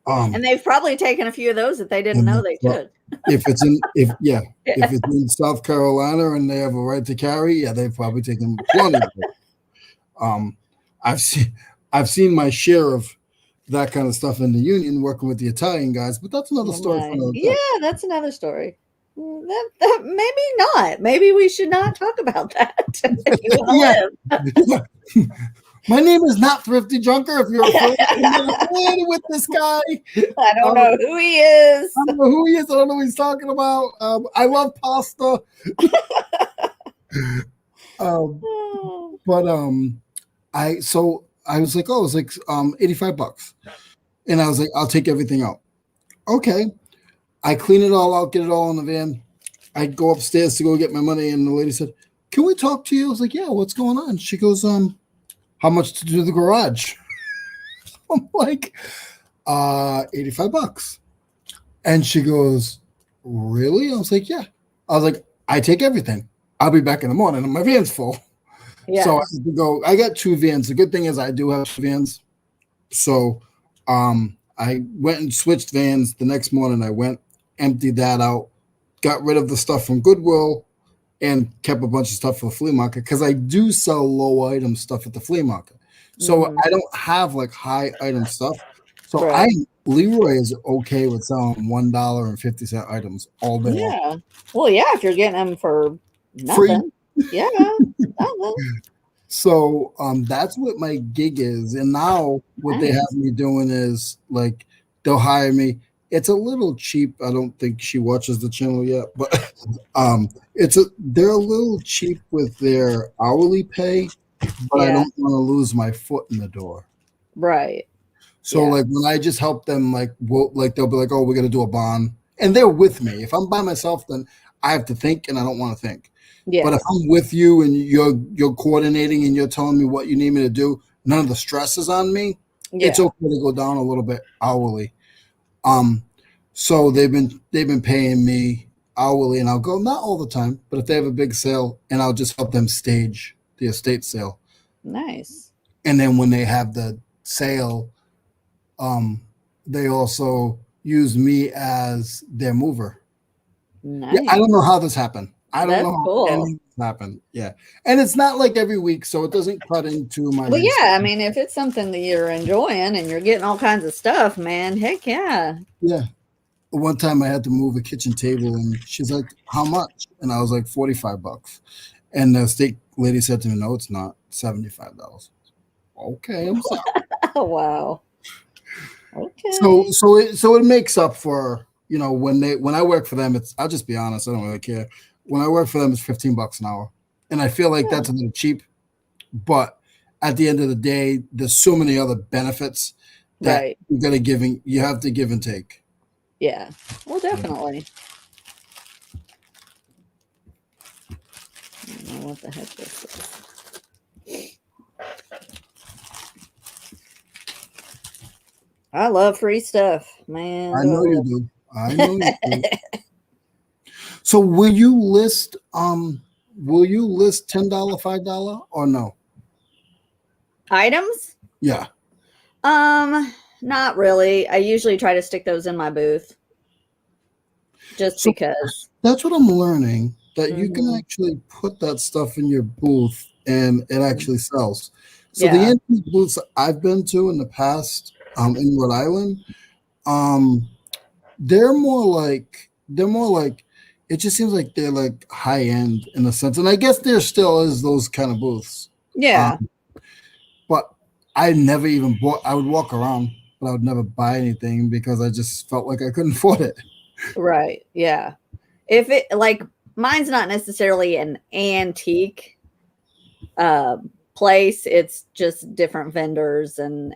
[SPEAKER 1] Um,
[SPEAKER 2] And they've probably taken a few of those that they didn't
[SPEAKER 1] and
[SPEAKER 2] know they
[SPEAKER 1] well,
[SPEAKER 2] should.
[SPEAKER 1] if it's in if yeah,
[SPEAKER 2] Yeah.
[SPEAKER 1] if it's in South Carolina and they have a right to carry, yeah, they've probably taken plenty of it. Um, I've seen I've seen my share of that kind of stuff in the union working with the Italian guys, but that's another
[SPEAKER 2] Oh
[SPEAKER 1] story for
[SPEAKER 2] my.
[SPEAKER 1] another
[SPEAKER 2] Yeah,
[SPEAKER 1] time.
[SPEAKER 2] that's another story. That maybe not. Maybe we should not talk about that if you
[SPEAKER 1] Yeah,
[SPEAKER 2] want
[SPEAKER 1] yeah. My name is not Thrifty Junker. If you're
[SPEAKER 2] to live.
[SPEAKER 1] affiliated with this guy,
[SPEAKER 2] I don't
[SPEAKER 1] um,
[SPEAKER 2] know who he is.
[SPEAKER 1] I don't know who he is. I don't know what he's talking about. I love pasta. Um,
[SPEAKER 2] Oh,
[SPEAKER 1] but I was like, oh, it was like $85. And I was like, I'll take everything out. Okay. I clean it all out, get it all in the van. I go upstairs to go get my money, and the lady said, "Can we talk to you?" I was like, "Yeah, what's going on?" She goes, how much to do the garage?" I'm like, $85. And she goes, "Really?" I was like, "Yeah." I was like, "I take everything. I'll be back in the morning and my van's full." So
[SPEAKER 2] yeah.
[SPEAKER 1] I had to go. I got 2 vans. The good thing is I do have 2 vans. So I went and switched vans the next morning. I went, emptied that out, got rid of the stuff from Goodwill, and kept a bunch of stuff for the flea market because I do sell low item stuff at the flea market. So
[SPEAKER 2] Hmm.
[SPEAKER 1] I don't have like high item stuff. So
[SPEAKER 2] Right.
[SPEAKER 1] Leroy is okay with selling $1.50 items all day long.
[SPEAKER 2] Yeah. Well, yeah, if you're getting them for
[SPEAKER 1] Free.
[SPEAKER 2] nothing. Yeah. Nothing.
[SPEAKER 1] So that's what my gig is. And now what they have
[SPEAKER 2] Nice.
[SPEAKER 1] me doing is like they'll hire me. It's a little cheap. I don't think she watches the channel yet, but they're a little cheap with their hourly pay, but I
[SPEAKER 2] Yeah.
[SPEAKER 1] don't want to lose my foot in the door.
[SPEAKER 2] Right.
[SPEAKER 1] So
[SPEAKER 2] Yeah.
[SPEAKER 1] like when I just help them, like they'll be like, "Oh, we're gonna do a bond," and they're with me. If I'm by myself, then I have to think, and I don't want to think. But if
[SPEAKER 2] Yes.
[SPEAKER 1] I'm with you and you're coordinating and you're telling me what you need me to do, none of the stress is on me. It's
[SPEAKER 2] Yeah.
[SPEAKER 1] okay to go down a little bit hourly. Um, so they've been paying me. hourly, and I'll go, not all the time, but if they have a big sale, and I'll just help them stage the estate sale.
[SPEAKER 2] Nice.
[SPEAKER 1] And then when they have the sale, they also use me as their mover.
[SPEAKER 2] Nice.
[SPEAKER 1] Yeah, I don't know how this happened. I don't know how
[SPEAKER 2] cool.
[SPEAKER 1] any of this happened. Yeah. And it's not like every week, so it doesn't cut into my
[SPEAKER 2] Well, yeah, I mean, if it's something that you're enjoying and you're getting all kinds of stuff, man, heck yeah.
[SPEAKER 1] Yeah. One time I had to move a kitchen table, and she's like, how much? And I was like, $45. And the steak lady said to me, no, it's not, $75. Okay, I'm sorry.
[SPEAKER 2] Oh, wow. Okay.
[SPEAKER 1] So it makes up for, when I work for them, I'll just be honest, I don't really care. When I work for them, it's $15 an hour. And I feel like that's a little cheap, but at the end of the day, there's so many other benefits that you have to give and take.
[SPEAKER 2] Yeah. Well, definitely. I don't know what the heck this is. I love free stuff, man.
[SPEAKER 1] I know you do. I know you do. So will you list $10, $5 or no?
[SPEAKER 2] Items?
[SPEAKER 1] Yeah.
[SPEAKER 2] Not really. I usually try to stick those in my booth. Just because.
[SPEAKER 1] That's what I'm learning, that you can actually put that stuff in your booth and it actually sells. So the antique booths I've been to in the past, in Rhode Island, they're more like it just seems like they're like high end in a sense. And I guess there still is those kind of booths.
[SPEAKER 2] Yeah.
[SPEAKER 1] But I never even bought. I would walk around, but I would never buy anything because I just felt like I couldn't afford it.
[SPEAKER 2] Right. Yeah. If it like mine's not necessarily an antique place, it's just different vendors and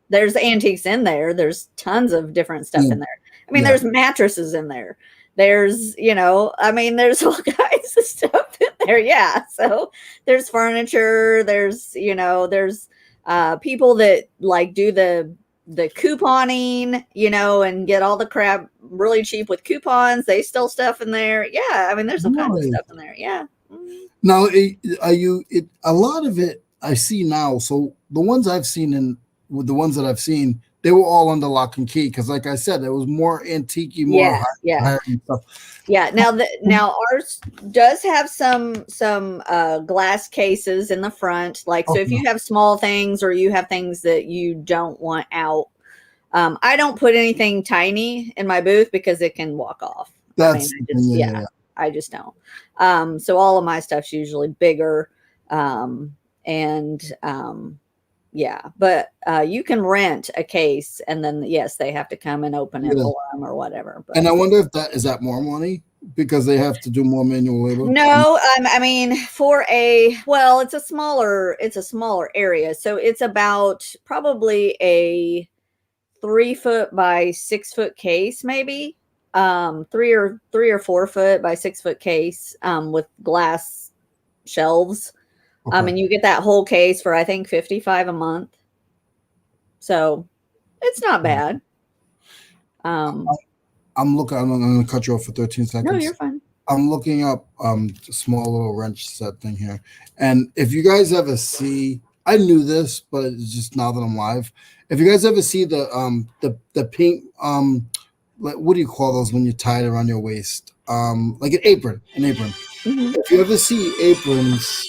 [SPEAKER 2] there's antiques in there. There's tons of different stuff in there. I mean, there's mattresses in there. There's, there's all kinds of stuff in there. Yeah. So there's furniture, there's people that like do the couponing, and get all the crap really cheap with coupons. They sell stuff in there. Yeah. I mean, there's all kinds of stuff in there. Yeah.
[SPEAKER 1] Now, a lot of it I see now. So the ones I've seen they were all under lock and key. Cause like I said, there was more antique, higher stuff.
[SPEAKER 2] Yeah. Now ours does have some glass cases in the front. Like, so if you have small things or you have things that you don't want out, I don't put anything tiny in my booth because it can walk off. I just don't. So all of my stuff's usually bigger. But you can rent a case and then they have to come and open it for them or whatever. But.
[SPEAKER 1] And I wonder if is that more money because they have to do more manual labor?
[SPEAKER 2] No, I mean it's a smaller area. So it's about probably a 3 foot by 6 foot case, maybe 3 or 4 foot by 6 foot case with glass shelves. And you get that whole case for, I think, $55 a month. So it's not bad.
[SPEAKER 1] I'm going to cut you off for 13 seconds.
[SPEAKER 2] No, you're fine.
[SPEAKER 1] I'm looking up a small little wrench set thing here. And if you guys ever see, I knew this, but it's just now that I'm live. If you guys ever see the pink, what do you call those when you tie it around your waist? Like an apron. Mm-hmm. If you ever see aprons,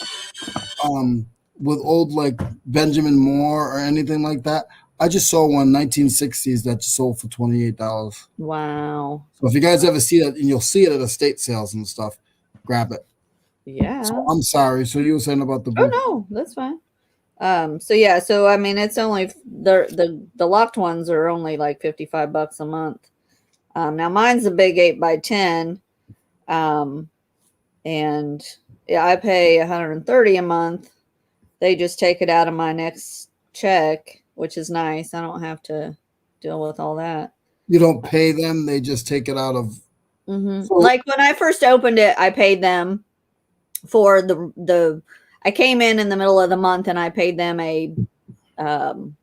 [SPEAKER 1] with old like Benjamin Moore or anything like that, I just saw one 1960s that sold for $28.
[SPEAKER 2] Wow.
[SPEAKER 1] So if you guys ever see that, and you'll see it at estate sales and stuff, grab it.
[SPEAKER 2] Yeah.
[SPEAKER 1] So I'm sorry. So you were saying about the book?
[SPEAKER 2] Oh no, that's fine. So I mean, it's only the locked ones are only like $55 a month. Now mine's a big 8x10. And I pay $130 a month. They just take it out of my next check, which is nice. I don't have to deal with all that.
[SPEAKER 1] You don't pay them; they just take it out of.
[SPEAKER 2] Mm-hmm. So, like when I first opened it, I paid them for the. I came in the middle of the month, and I paid them a,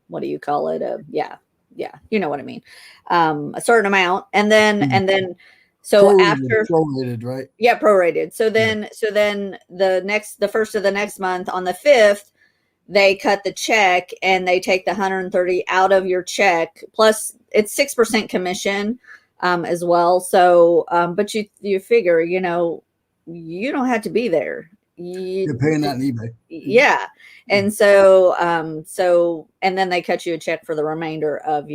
[SPEAKER 2] what do you call it? You know what I mean. A certain amount, and then So after
[SPEAKER 1] prorated, right?
[SPEAKER 2] Yeah, prorated. So then the first of the next month on the 5th, they cut the check and they take the 130 out of your check. Plus it's 6% commission as well. So but you figure, you don't have to be there.
[SPEAKER 1] You're paying that on eBay.
[SPEAKER 2] Yeah. And so and then they cut you a check for the remainder of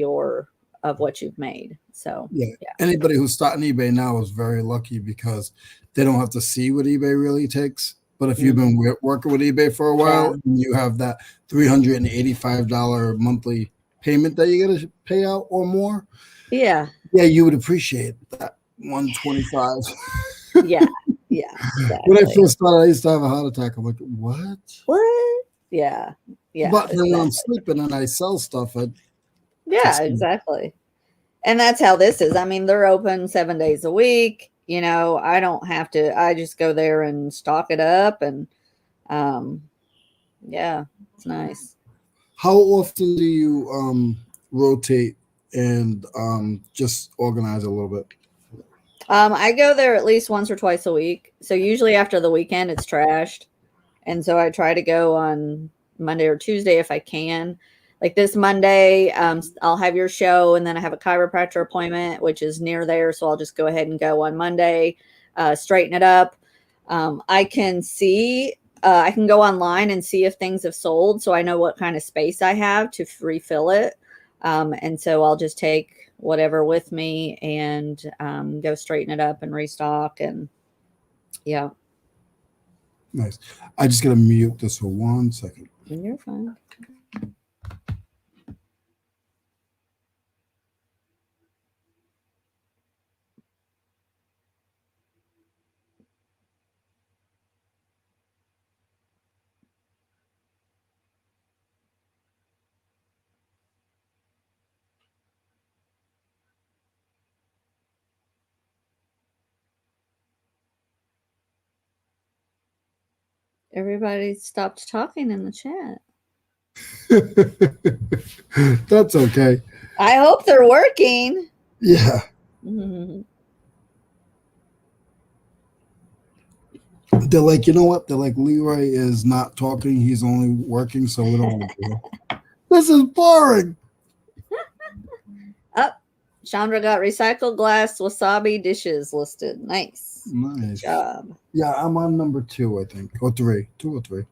[SPEAKER 2] what you've made. So
[SPEAKER 1] yeah. Anybody who's starting eBay now is very lucky because they don't have to see what eBay really takes. But if you've been working with eBay for a while and you have that $385 monthly payment that you got to pay out or more,
[SPEAKER 2] yeah,
[SPEAKER 1] you would appreciate that 125.
[SPEAKER 2] yeah, exactly.
[SPEAKER 1] When I first started, I used to have a heart attack. I'm like, what?
[SPEAKER 2] Yeah,
[SPEAKER 1] But then when I'm sleeping and I sell stuff,
[SPEAKER 2] exactly. And that's how this is. I mean, they're open 7 days a week. I don't have to. I just go there and stock it up, and it's nice.
[SPEAKER 1] How often do you rotate and just organize a little bit?
[SPEAKER 2] I go there at least once or twice a week. So usually after the weekend, it's trashed. And so I try to go on Monday or Tuesday if I can. Like this Monday, I'll have your show, and then I have a chiropractor appointment, which is near there. So I'll just go ahead and go on Monday, straighten it up. I can go online and see if things have sold. So I know what kind of space I have to refill it. And so I'll just take whatever with me and go straighten it up and restock. And yeah.
[SPEAKER 1] Nice. I just got to mute this for 1 second.
[SPEAKER 2] You're fine. Everybody stopped talking in the chat.
[SPEAKER 1] That's okay.
[SPEAKER 2] I hope they're working.
[SPEAKER 1] Yeah.
[SPEAKER 2] Mm-hmm.
[SPEAKER 1] They're like, you know what? They're like, Leroy is not talking. He's only working, so we don't want to do it. This is boring.
[SPEAKER 2] Chandra got recycled glass wasabi dishes listed. Nice.
[SPEAKER 1] Nice.
[SPEAKER 2] Good job.
[SPEAKER 1] Yeah, I'm on number 2, I think. Or 3. 2 or 3.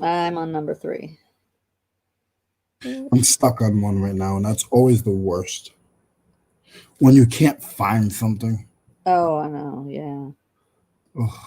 [SPEAKER 2] I'm on number 3.
[SPEAKER 1] I'm stuck on one right now, and that's always the worst. When you can't find something.
[SPEAKER 2] Oh, I know. Yeah.
[SPEAKER 1] Ugh.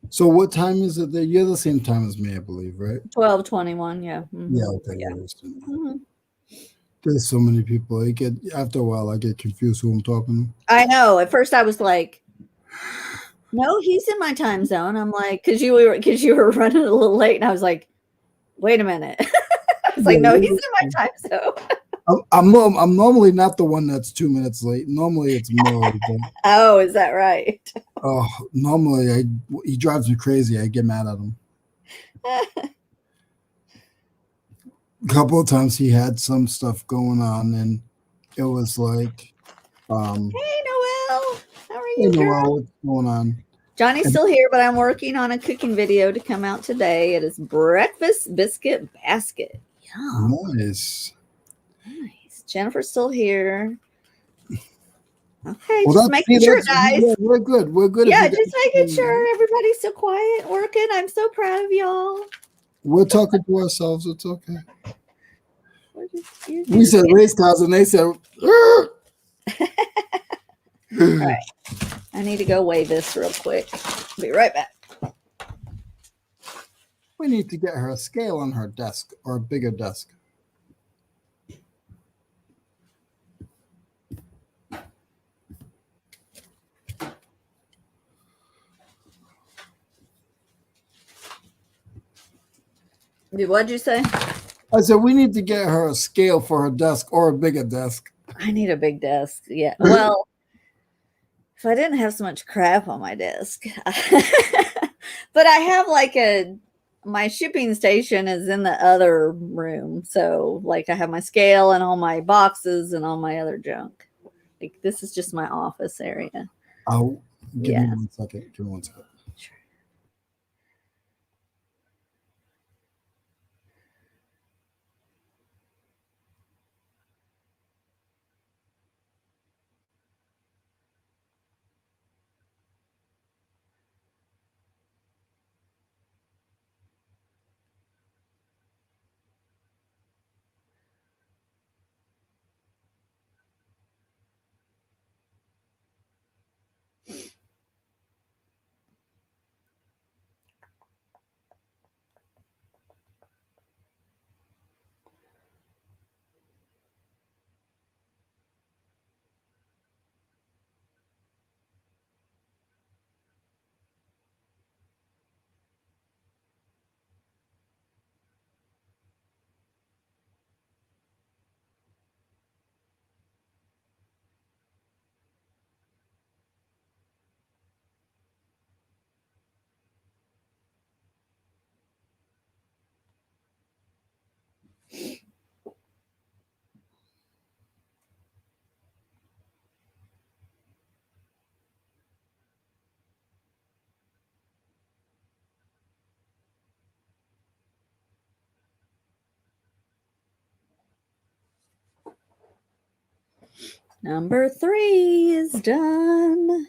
[SPEAKER 1] So what time is it there? You're the same time as me, I believe, right?
[SPEAKER 2] 12:21. Yeah. Mm-hmm.
[SPEAKER 1] Yeah. Okay. Yeah. Mm-hmm. There's so many people. After a while, I get confused who I'm talking to.
[SPEAKER 2] I know. At first, I was like, "No, he's in my time zone." I'm like, because you were running a little late, and I was like, "Wait a minute." I was like, "No, he's in my time zone."
[SPEAKER 1] I'm normally not the one that's 2 minutes late. Normally it's more.
[SPEAKER 2] Oh, is that right?
[SPEAKER 1] Oh, normally he drives me crazy. I get mad at him. A couple of times he had some stuff going on, and it was like,
[SPEAKER 2] hey Noel, how are you?
[SPEAKER 1] Hey Noel, what's going on?
[SPEAKER 2] Johnny's still here, but I'm working on a cooking video to come out today. It is breakfast biscuit basket. Yum.
[SPEAKER 1] Nice.
[SPEAKER 2] Jennifer's still here. Okay,
[SPEAKER 1] well,
[SPEAKER 2] just making sure, guys.
[SPEAKER 1] Yeah, we're good. We're good.
[SPEAKER 2] Yeah, just making sure everybody's so quiet working. I'm so proud of y'all.
[SPEAKER 1] We're talking to ourselves. It's okay.
[SPEAKER 2] We
[SPEAKER 1] said race cars, and they said,
[SPEAKER 2] all right. I need to go weigh this real quick. Be right back.
[SPEAKER 1] We need to get her a scale on her desk or a bigger desk.
[SPEAKER 2] What'd you say?
[SPEAKER 1] I said we need to get her a scale for her desk or a bigger desk.
[SPEAKER 2] I need a big desk. Yeah. Well, if I didn't have so much crap on my desk, but I have like my shipping station is in the other room. So like I have my scale and all my boxes and all my other junk. Like this is just my office area.
[SPEAKER 1] Oh, give me
[SPEAKER 2] Yeah.
[SPEAKER 1] 1 second. Give me 1 second.
[SPEAKER 2] Sure. Number 3 is done.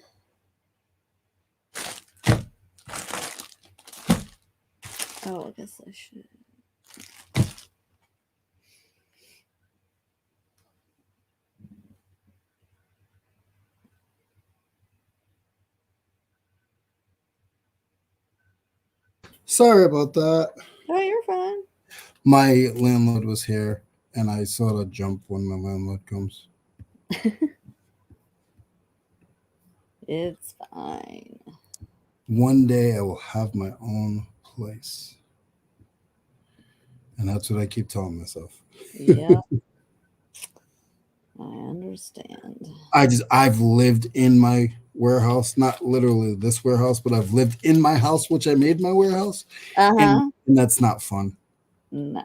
[SPEAKER 2] Oh, I guess I should.
[SPEAKER 1] Sorry about that.
[SPEAKER 2] Oh, you're fine.
[SPEAKER 1] My landlord was here, and I sort of jump when my landlord comes.
[SPEAKER 2] It's fine.
[SPEAKER 1] One day I will have my own place. And that's what I keep telling myself.
[SPEAKER 2] Yeah. I understand.
[SPEAKER 1] I've lived in my warehouse, not literally this warehouse, but I've lived in my house, which I made my warehouse. And that's not fun.
[SPEAKER 2] No.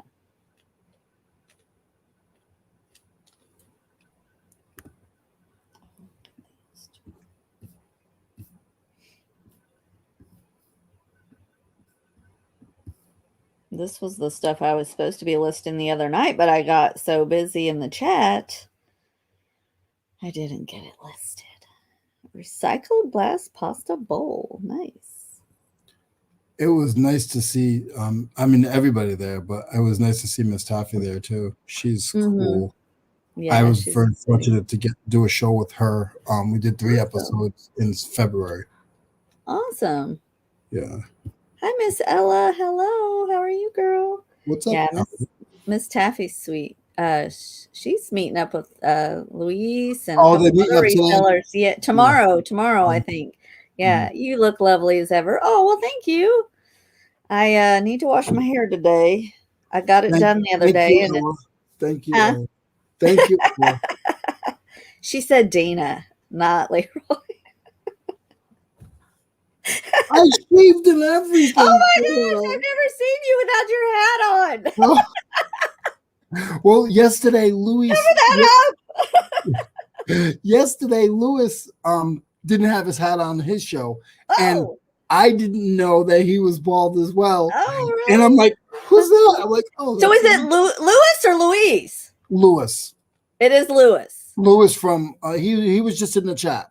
[SPEAKER 2] This was the stuff I was supposed to be listing the other night, but I got so busy in the chat, I didn't get it listed. Recycled glass pasta bowl. Nice.
[SPEAKER 1] It was nice to see, I mean, everybody there, but it was nice to see Miss Taffy there too. She's cool.
[SPEAKER 2] Yeah,
[SPEAKER 1] I was very fortunate to do a show with her. We did 3 episodes in February.
[SPEAKER 2] Awesome.
[SPEAKER 1] Yeah.
[SPEAKER 2] Hi, Miss Ella. Hello. How are you, girl?
[SPEAKER 1] What's up?
[SPEAKER 2] Yeah, Miss Taffy's sweet. She's meeting up with Luis and
[SPEAKER 1] they're meeting up
[SPEAKER 2] resellers. Yeah, tomorrow, I think. Yeah, you look lovely as ever. Oh, well, thank you. I need to wash my hair today. I got it done the other day.
[SPEAKER 1] Thank you. Thank you.
[SPEAKER 2] She said Dana, not Leroy.
[SPEAKER 1] I shaved and everything.
[SPEAKER 2] Oh my gosh, I've never seen you without your hat
[SPEAKER 1] on. Well, yesterday, Louis. Yesterday, Louis didn't have his hat on his show, and I didn't know that he was bald as well.
[SPEAKER 2] Oh, really?
[SPEAKER 1] And I'm like, "Who's that?" I'm like, "Oh."
[SPEAKER 2] So is it Louis or Louise?
[SPEAKER 1] Louis.
[SPEAKER 2] It is Louis.
[SPEAKER 1] Louis from he was just in the chat.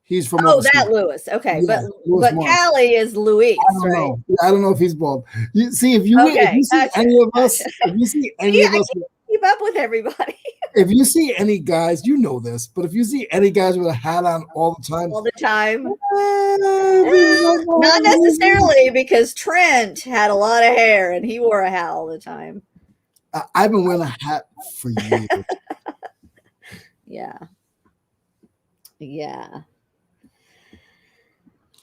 [SPEAKER 1] He's from
[SPEAKER 2] that Louis. Okay,
[SPEAKER 1] yeah,
[SPEAKER 2] but Callie is Louise.
[SPEAKER 1] I don't know if he's bald. You see, if you see any of us, if you see any of us,
[SPEAKER 2] keep up with everybody.
[SPEAKER 1] If you see any guys, you know this, but if you see any guys with a hat on all the time,
[SPEAKER 2] not necessarily, because Trent had a lot of hair and he wore a hat all the time.
[SPEAKER 1] I've been wearing a hat for years.
[SPEAKER 2] Yeah.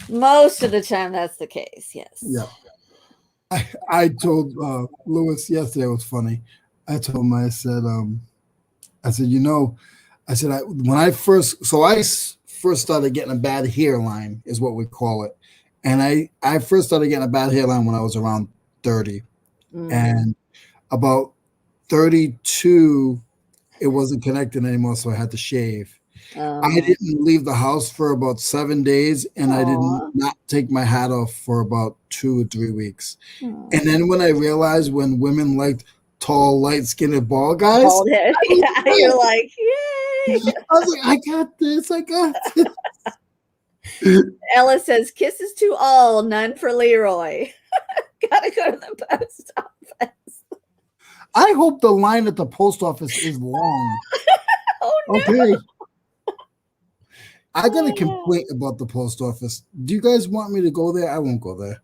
[SPEAKER 2] Most of the time, that's the case. Yes.
[SPEAKER 1] Yeah. I told Lewis yesterday, it was funny. I told him, I said, when I first, first started getting a bad hairline, is what we call it. And I first started getting a bad hairline when I was around 30. And about 32, it wasn't connected anymore, so I had to shave. I didn't leave the house for about 7 days, and I did not take my hat off for about 2 or 3 weeks. And then when I realized when women liked tall, light-skinned bald guys,
[SPEAKER 2] bald head. Yeah, you're like, yay!
[SPEAKER 1] I was like, I got this.
[SPEAKER 2] Ella says, kisses to all, none for Leroy. Gotta go to the post office.
[SPEAKER 1] I hope the line at the post office is long.
[SPEAKER 2] Oh no.
[SPEAKER 1] Okay. I got a complaint about the post office. Do you guys want me to go there? I won't go there.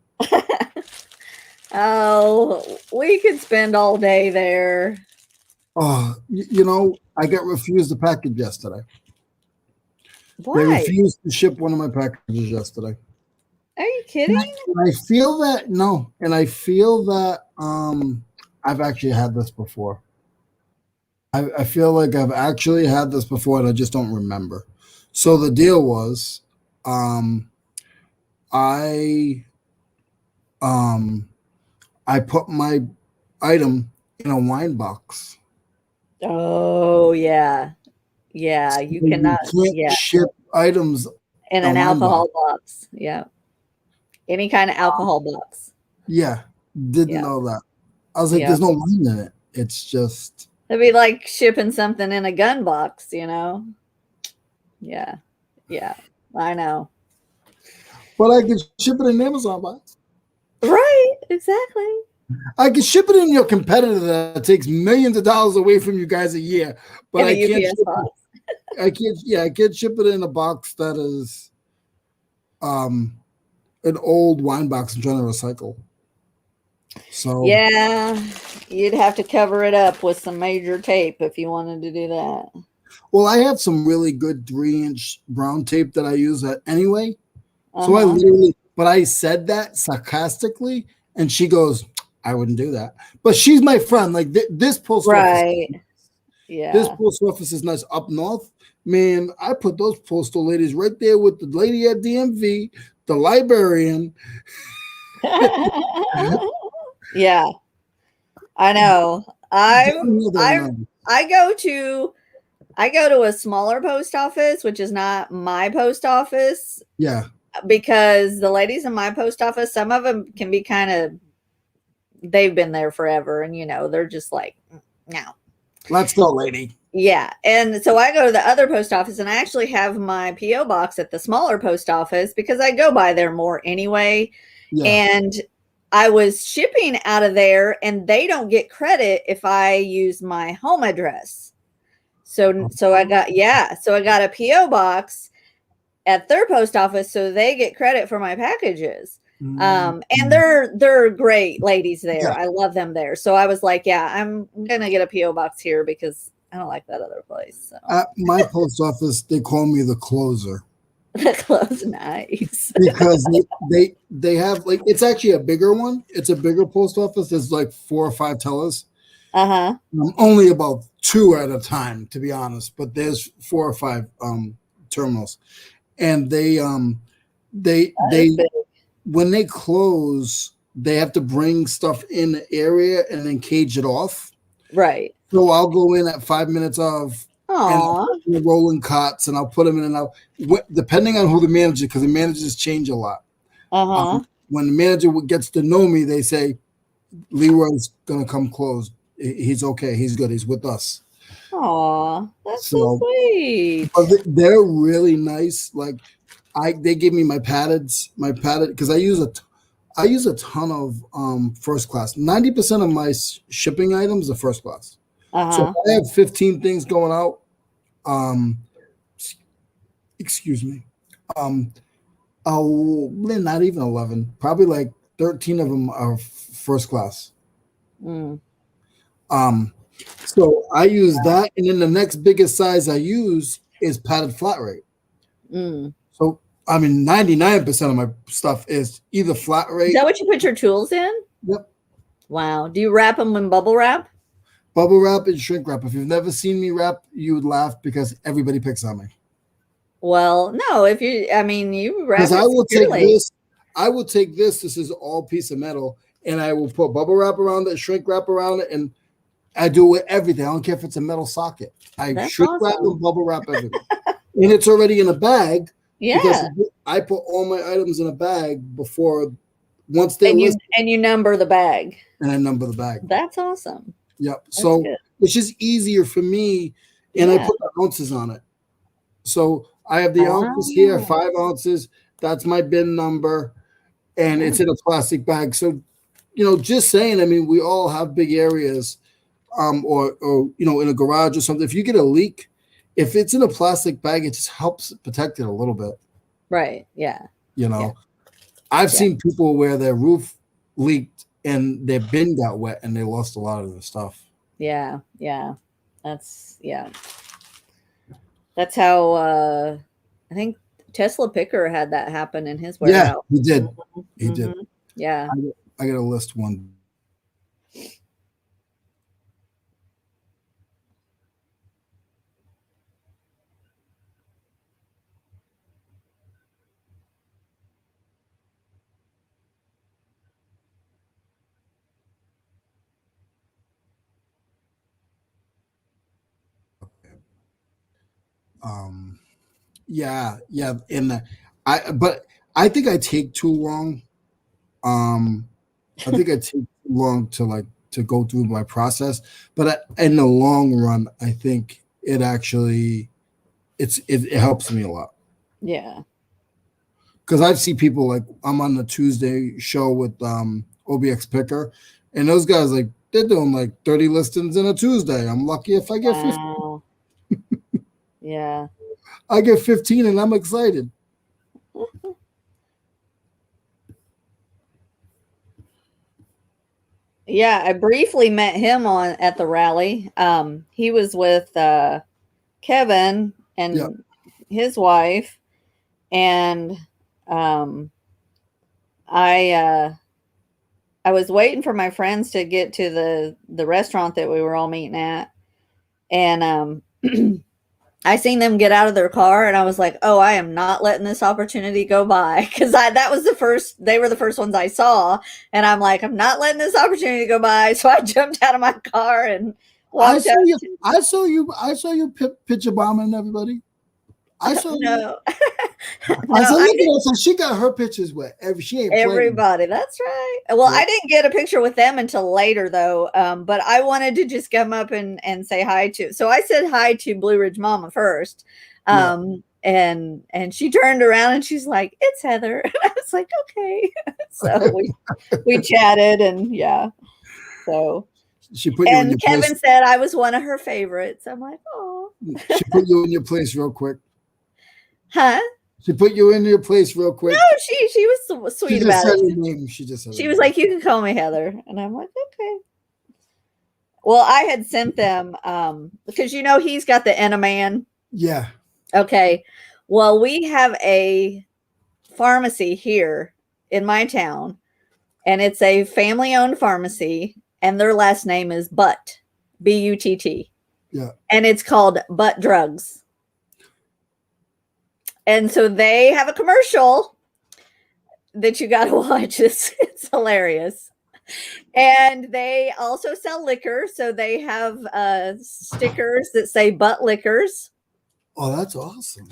[SPEAKER 2] Oh, we could spend all day there.
[SPEAKER 1] Oh, I got refused a package yesterday.
[SPEAKER 2] Why?
[SPEAKER 1] They refused to ship one of my packages yesterday.
[SPEAKER 2] Are you kidding?
[SPEAKER 1] And I feel that I've actually had this before. I feel like I've actually had this before and I just don't remember. So the deal was, I put my item in a wine box.
[SPEAKER 2] Oh yeah, yeah. You cannot
[SPEAKER 1] ship items
[SPEAKER 2] in an alcohol box. Yeah, any kind of alcohol box.
[SPEAKER 1] Yeah, didn't know that. I was like, there's no wine in it. It's just.
[SPEAKER 2] It'd be like shipping something in a gun box, Yeah, I know.
[SPEAKER 1] But I can ship it in Amazon box.
[SPEAKER 2] Right, exactly.
[SPEAKER 1] I can ship it in your competitor that takes millions of dollars away from you guys a year, but I can't. I can't ship it in a box that is, an old wine box I'm trying to recycle. So
[SPEAKER 2] yeah, you'd have to cover it up with some major tape if you wanted to do that.
[SPEAKER 1] Well, I have some really good 3-inch brown tape that I use anyway. So I said that sarcastically, and she goes, I wouldn't do that. But she's my friend. Like this post office. Yeah. This post office is nice up north. Man, I put those postal ladies right there with the lady at DMV, the librarian.
[SPEAKER 2] Yeah, I know. I go to a smaller post office, which is not my post office.
[SPEAKER 1] Yeah.
[SPEAKER 2] Because the ladies in my post office, some of them can be they've been there forever, and they're just like, no.
[SPEAKER 1] Let's go, lady.
[SPEAKER 2] Yeah. And so I go to the other post office, and I actually have my P.O. box at the smaller post office because I go by there more anyway. Yeah. And I was shipping out of there, and they don't get credit if I use my home address. So I got a P.O. box at their post office, so they get credit for my packages. And they're great ladies there. Yeah. I love them there. So I was like, I'm gonna get a P.O. box here because I don't like that other place. So.
[SPEAKER 1] At my post office, they call me the closer.
[SPEAKER 2] The close, nice.
[SPEAKER 1] Because they have it's actually a bigger one. It's a bigger post office. There's 4 or 5 tellers. Only about 2 at a time, to be honest. But there's 4 or 5 terminals, and they when they close, they have to bring stuff in the area and then cage it off.
[SPEAKER 2] Right.
[SPEAKER 1] So I'll go in at 5 minutes of. And rolling cots, and I'll put them in and out, depending on who the manager, because the managers change a lot. When the manager gets to know me, they say, Leroy's gonna come close. He's okay. He's good. He's with us.
[SPEAKER 2] Aw, that's so sweet.
[SPEAKER 1] But they're really nice. Like they give me my padded because I use a ton of first class. 90% of my shipping items are first class. So if I have 15 things going out, excuse me, not even 11, probably 13 of them are first class. So I use that, and then the next biggest size I use is padded flat rate. So 99% of my stuff is either flat rate.
[SPEAKER 2] Is that what you put your tools in?
[SPEAKER 1] Yep.
[SPEAKER 2] Wow. Do you wrap them in bubble wrap?
[SPEAKER 1] Bubble wrap and shrink wrap. If you've never seen me wrap, you would laugh because everybody picks on me.
[SPEAKER 2] Well, no, you wrap
[SPEAKER 1] Because
[SPEAKER 2] it
[SPEAKER 1] I will take
[SPEAKER 2] securely.
[SPEAKER 1] this. I will take this. This is all piece of metal, and I will put bubble wrap around it, shrink wrap around it, and I do it with everything. I don't care if it's a metal socket.
[SPEAKER 2] That's
[SPEAKER 1] Shrink wrap
[SPEAKER 2] awesome.
[SPEAKER 1] and bubble wrap everything, and it's already in a bag.
[SPEAKER 2] Yeah.
[SPEAKER 1] Because I put all my items in a bag before once they're listed.
[SPEAKER 2] And you number the bag.
[SPEAKER 1] And I number the bag.
[SPEAKER 2] That's awesome.
[SPEAKER 1] Yep.
[SPEAKER 2] That's
[SPEAKER 1] so
[SPEAKER 2] good.
[SPEAKER 1] It's just easier for me, and I put the ounces on it. So I have the ounces here, 5 ounces. That's my bin number, and it's in a plastic bag. So, just saying. I mean, we all have big areas, or in a garage or something. If you get a leak, if it's in a plastic bag, it just helps protect it a little bit.
[SPEAKER 2] Right. Yeah.
[SPEAKER 1] I've seen people where their roof leaked and their bin got wet and they lost a lot of their stuff.
[SPEAKER 2] Yeah. Yeah. That's how I think Tesla Picker had that happen in his warehouse.
[SPEAKER 1] Yeah, he did. He did.
[SPEAKER 2] Yeah.
[SPEAKER 1] I got to list one. But I think I take too long. I think I take too long to go through my process, but in the long run, I think it actually it helps me a lot.
[SPEAKER 2] Yeah.
[SPEAKER 1] Because I've seen people, like, I'm on the Tuesday show with OBX Picker, and those guys, like, they're doing like 30 listings in a Tuesday. I'm lucky if I get 15.
[SPEAKER 2] Yeah.
[SPEAKER 1] I get 15 and I'm excited.
[SPEAKER 2] Yeah, I briefly met him at the rally. He was with Kevin and his wife, and I was waiting for my friends to get to the restaurant that we were all meeting at, and I seen them get out of their car, and I was like, "Oh, I am not letting this opportunity go by," because they were the first ones I saw, and I'm like, "I'm not letting this opportunity go by." So I jumped out of my car and walked up.
[SPEAKER 1] I saw you picture bombing everybody. I saw
[SPEAKER 2] no.
[SPEAKER 1] I said, look at her. So she got her pictures with she ain't
[SPEAKER 2] everybody. That's right. Well, I didn't get a picture with them until later, though. But I wanted to just come up and say hi to. So I said hi to Blue Ridge Mama first, and she turned around and she's like, "It's Heather." And I was like, "Okay." So we chatted, and so
[SPEAKER 1] she put you in your
[SPEAKER 2] Kevin
[SPEAKER 1] place.
[SPEAKER 2] said I was one of her favorites. I'm like, "Oh."
[SPEAKER 1] She put you in your place real quick.
[SPEAKER 2] Huh?
[SPEAKER 1] She put you in your place real quick.
[SPEAKER 2] No, she was so sweet about it.
[SPEAKER 1] Your name. She just said
[SPEAKER 2] she was like, "You can call me Heather," and I'm like, "Okay." Well, I had sent them because he's got the Enna Man.
[SPEAKER 1] Yeah.
[SPEAKER 2] Okay. Well, we have a pharmacy here in my town, and it's a family-owned pharmacy, and their last name is Butt, B-U-T-T.
[SPEAKER 1] Yeah.
[SPEAKER 2] And it's called Butt Drugs. And so they have a commercial that you got to watch. It's hilarious. And they also sell liquor. So they have stickers that say Butt Liquors.
[SPEAKER 1] Oh, that's awesome.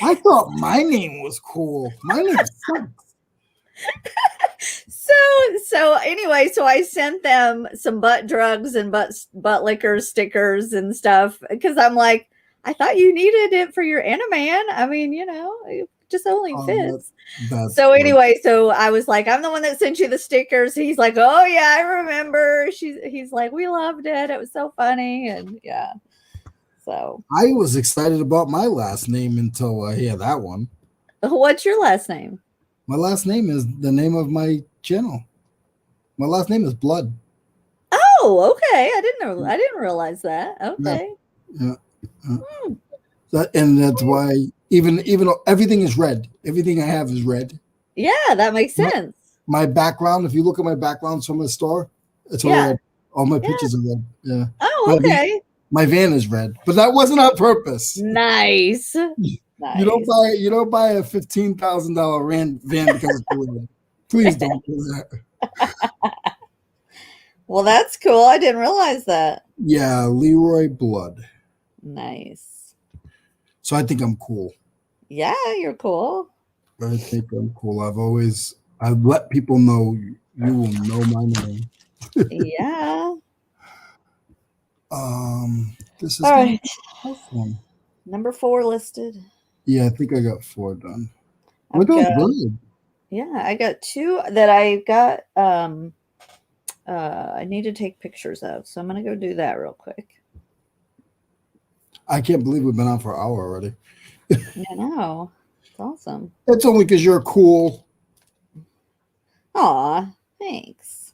[SPEAKER 1] I thought my name was cool. My name sucks.
[SPEAKER 2] So anyway, so I sent them some butt drugs and butt liquor stickers and stuff because I'm like, I thought you needed it for your Enna Man. I mean, it just only fits. So anyway, so I was like, I'm the one that sent you the stickers. He's like, oh yeah, I remember. He's like, we loved it. It was so funny. And yeah. So
[SPEAKER 1] I was excited about my last name until I hear that one.
[SPEAKER 2] What's your last name?
[SPEAKER 1] My last name is the name of my channel. My last name is Blood.
[SPEAKER 2] Oh, okay. I didn't realize that. Okay.
[SPEAKER 1] Yeah. And that's why even though everything is red, everything I have is red.
[SPEAKER 2] Yeah, that makes sense.
[SPEAKER 1] my background. If you look at my backgrounds from the store, it's all red. All my pictures are red. Yeah.
[SPEAKER 2] Oh, okay.
[SPEAKER 1] My van is red, but that wasn't on purpose.
[SPEAKER 2] Nice.
[SPEAKER 1] You don't buy a $15,000 van because it's red. Please don't do that.
[SPEAKER 2] Well, that's cool. I didn't realize that.
[SPEAKER 1] Yeah, Leroy Blood.
[SPEAKER 2] Nice.
[SPEAKER 1] So I think I'm cool.
[SPEAKER 2] Yeah, you're cool.
[SPEAKER 1] I think I'm cool. I've let people know you will know my name.
[SPEAKER 2] Yeah.
[SPEAKER 1] This is
[SPEAKER 2] all right.
[SPEAKER 1] One.
[SPEAKER 2] Number 4 listed.
[SPEAKER 1] Yeah, I think I got 4 done. We're doing good.
[SPEAKER 2] Yeah, I got 2 that I got. I need to take pictures of, so I'm gonna go do that real quick.
[SPEAKER 1] I can't believe we've been on for an hour already.
[SPEAKER 2] I know. It's awesome.
[SPEAKER 1] It's only because you're cool.
[SPEAKER 2] Aw, thanks.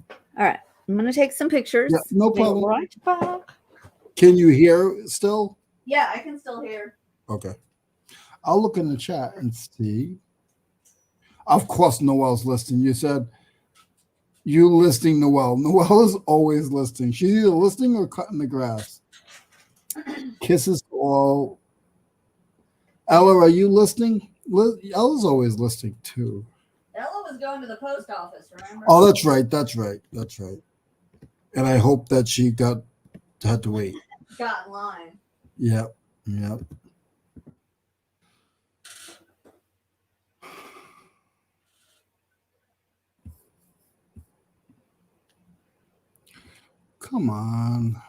[SPEAKER 2] All right, I'm gonna take some pictures.
[SPEAKER 1] Yeah, no problem.
[SPEAKER 2] Right back.
[SPEAKER 1] Can you hear still?
[SPEAKER 2] Yeah, I can still hear.
[SPEAKER 1] Okay. I'll look in the chat and see. Of course, Noelle's listing. You said you listing Noelle. Noelle is always listing. She's either listing or cutting the grass. Kisses to all. Ella, are you listing? Ella's always listing too.
[SPEAKER 2] Ella was going to the post office, remember?
[SPEAKER 1] Oh, that's right. That's right. That's right. And I hope that she had to wait.
[SPEAKER 2] Got in line.
[SPEAKER 1] Yep. Yep. Come on.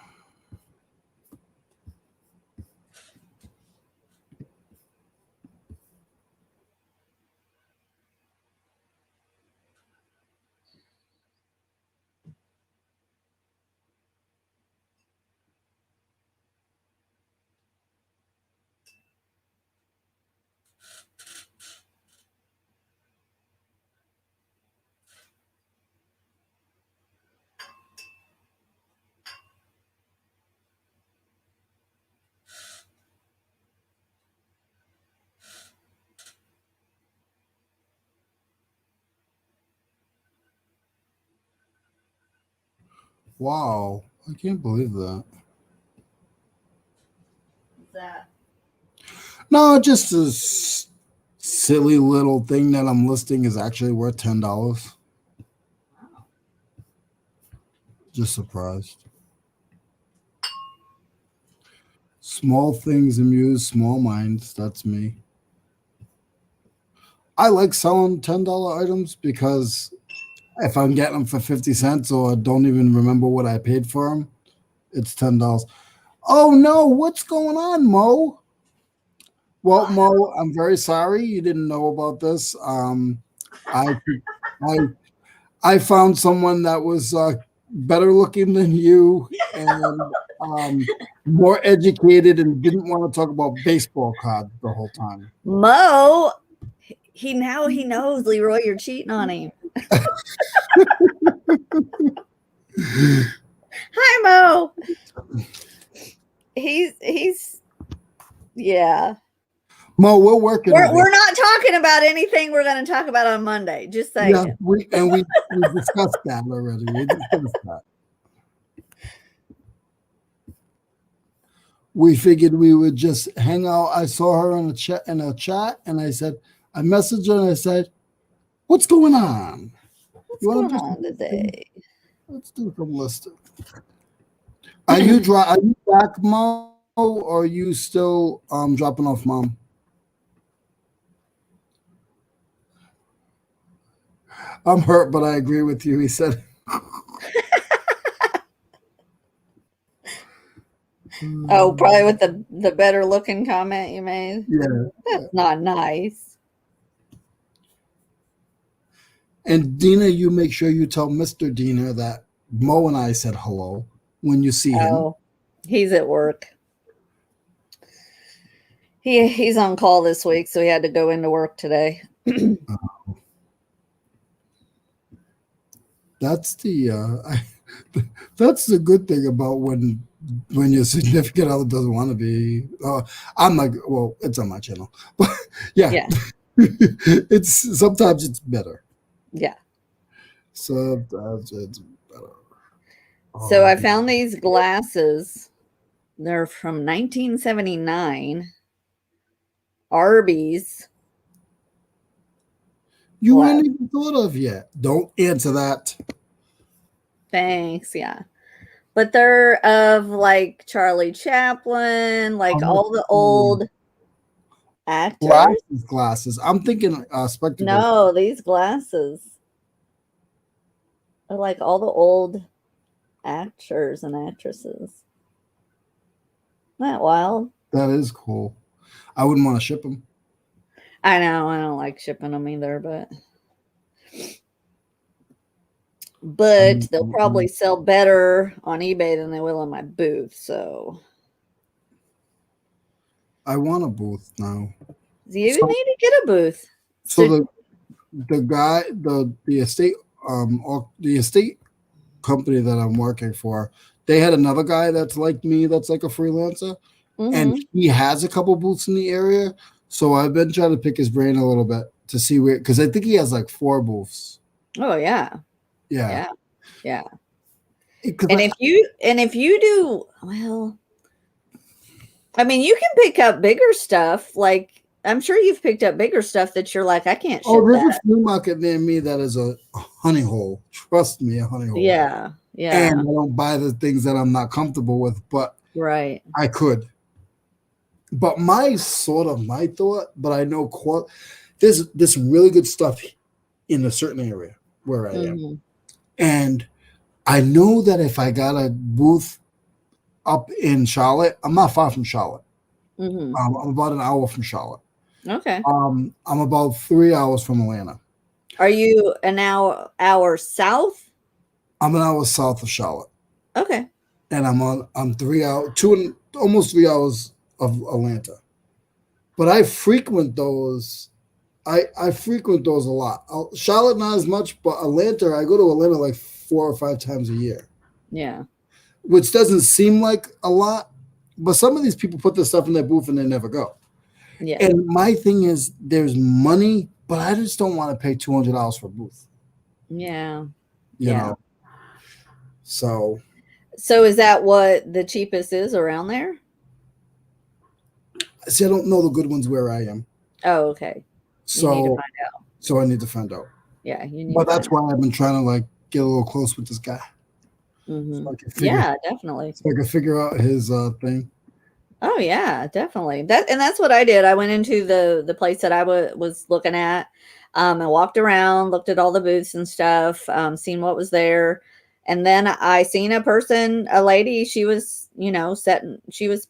[SPEAKER 1] Wow. I can't believe that.
[SPEAKER 2] What's that?
[SPEAKER 1] No, just a silly little thing that I'm listing is actually worth $10.
[SPEAKER 2] Wow.
[SPEAKER 1] Just surprised. Small things amuse small minds. That's me. I like selling $10 items because if I'm getting them for 50 cents or don't even remember what I paid for them, it's $10. Oh no, what's going on, Mo? Well, Mo, I'm very sorry you didn't know about this. I found someone that was better looking than you and more educated and didn't want to talk about baseball cards the whole time.
[SPEAKER 2] Mo, he knows, Leroy, you're cheating on him. Hi, Mo. He's yeah.
[SPEAKER 1] Mo, we're working.
[SPEAKER 2] We're not talking about anything we're going to talk about on Monday. Just saying.
[SPEAKER 1] Yeah, we discussed that already. We discussed that. We figured we would just hang out. I saw her in a chat, and I said, I messaged her and I said, "What's going on?
[SPEAKER 2] What's going on today?
[SPEAKER 1] Let's do some listing." Are you back, Mo, or are you still dropping off Mom? I'm hurt, but I agree with you. He said.
[SPEAKER 2] Oh, probably with the better looking comment you made.
[SPEAKER 1] Yeah,
[SPEAKER 2] that's not nice.
[SPEAKER 1] And Dina, you make sure you tell Mr. Dina that Mo and I said hello when you see him.
[SPEAKER 2] Oh, he's at work. He's on call this week, so he had to go into work today.
[SPEAKER 1] That's the good thing about when your significant other doesn't want to be. I'm like, well, it's on my channel, but yeah. Sometimes it's better.
[SPEAKER 2] Yeah.
[SPEAKER 1] Sometimes it's better.
[SPEAKER 2] So I found these glasses. They're from 1979. Arby's.
[SPEAKER 1] You ain't even thought of yet. Don't answer that.
[SPEAKER 2] Thanks. Yeah. But they're of like Charlie Chaplin, like all the old actors.
[SPEAKER 1] Glasses. I'm thinking spectacles.
[SPEAKER 2] No, these glasses are like all the old actors and actresses. Isn't that wild?
[SPEAKER 1] That is cool. I wouldn't want to ship them.
[SPEAKER 2] I know. I don't like shipping them either, but they'll probably sell better on eBay than they will in my booth. So
[SPEAKER 1] I want a booth now.
[SPEAKER 2] You need to get a booth.
[SPEAKER 1] So the guy, the estate company that I'm working for, they had another guy that's like me, that's like a freelancer, and he has a couple booths in the area. So I've been trying to pick his brain a little bit to see where, because I think he has like 4 booths.
[SPEAKER 2] Oh yeah.
[SPEAKER 1] Yeah.
[SPEAKER 2] And if you do well, I mean, you can pick up bigger stuff. Like I'm sure you've picked up bigger stuff that you're like, I can't ship
[SPEAKER 1] there's a flea market near me that is a honey hole. Trust me, a honey hole.
[SPEAKER 2] Yeah.
[SPEAKER 1] And I don't buy the things that I'm not comfortable with, but I could. But my thought, but I know there's this really good stuff in a certain area where I am. And I know that if I got a booth up in Charlotte, I'm not far from Charlotte. I'm about an hour from Charlotte.
[SPEAKER 2] Okay.
[SPEAKER 1] I'm about 3 hours from Atlanta.
[SPEAKER 2] Are you an hour south?
[SPEAKER 1] I'm an hour south of Charlotte.
[SPEAKER 2] Okay.
[SPEAKER 1] And I'm 3 hours, almost 3 hours of Atlanta. But I frequent those. I frequent those a lot. Charlotte not as much, but Atlanta, I go to Atlanta like 4 or 5 times a year.
[SPEAKER 2] Yeah.
[SPEAKER 1] Which doesn't seem like a lot, but some of these people put their stuff in their booth and they never go.
[SPEAKER 2] Yeah.
[SPEAKER 1] And my thing is, there's money, but I just don't want to pay $200 for a booth.
[SPEAKER 2] Yeah.
[SPEAKER 1] You know. So
[SPEAKER 2] is that what the cheapest is around there?
[SPEAKER 1] See, I don't know the good ones where I am.
[SPEAKER 2] Oh, okay.
[SPEAKER 1] So
[SPEAKER 2] you need to find out.
[SPEAKER 1] So I need to find out.
[SPEAKER 2] Yeah, you need.
[SPEAKER 1] But that's why I've been trying to like get a little close with this guy. So
[SPEAKER 2] definitely.
[SPEAKER 1] So I can figure out his thing.
[SPEAKER 2] Oh yeah, definitely. That's what I did. I went into the place that I was looking at, and walked around, looked at all the booths and stuff, seen what was there, and then I seen a lady. She was, she was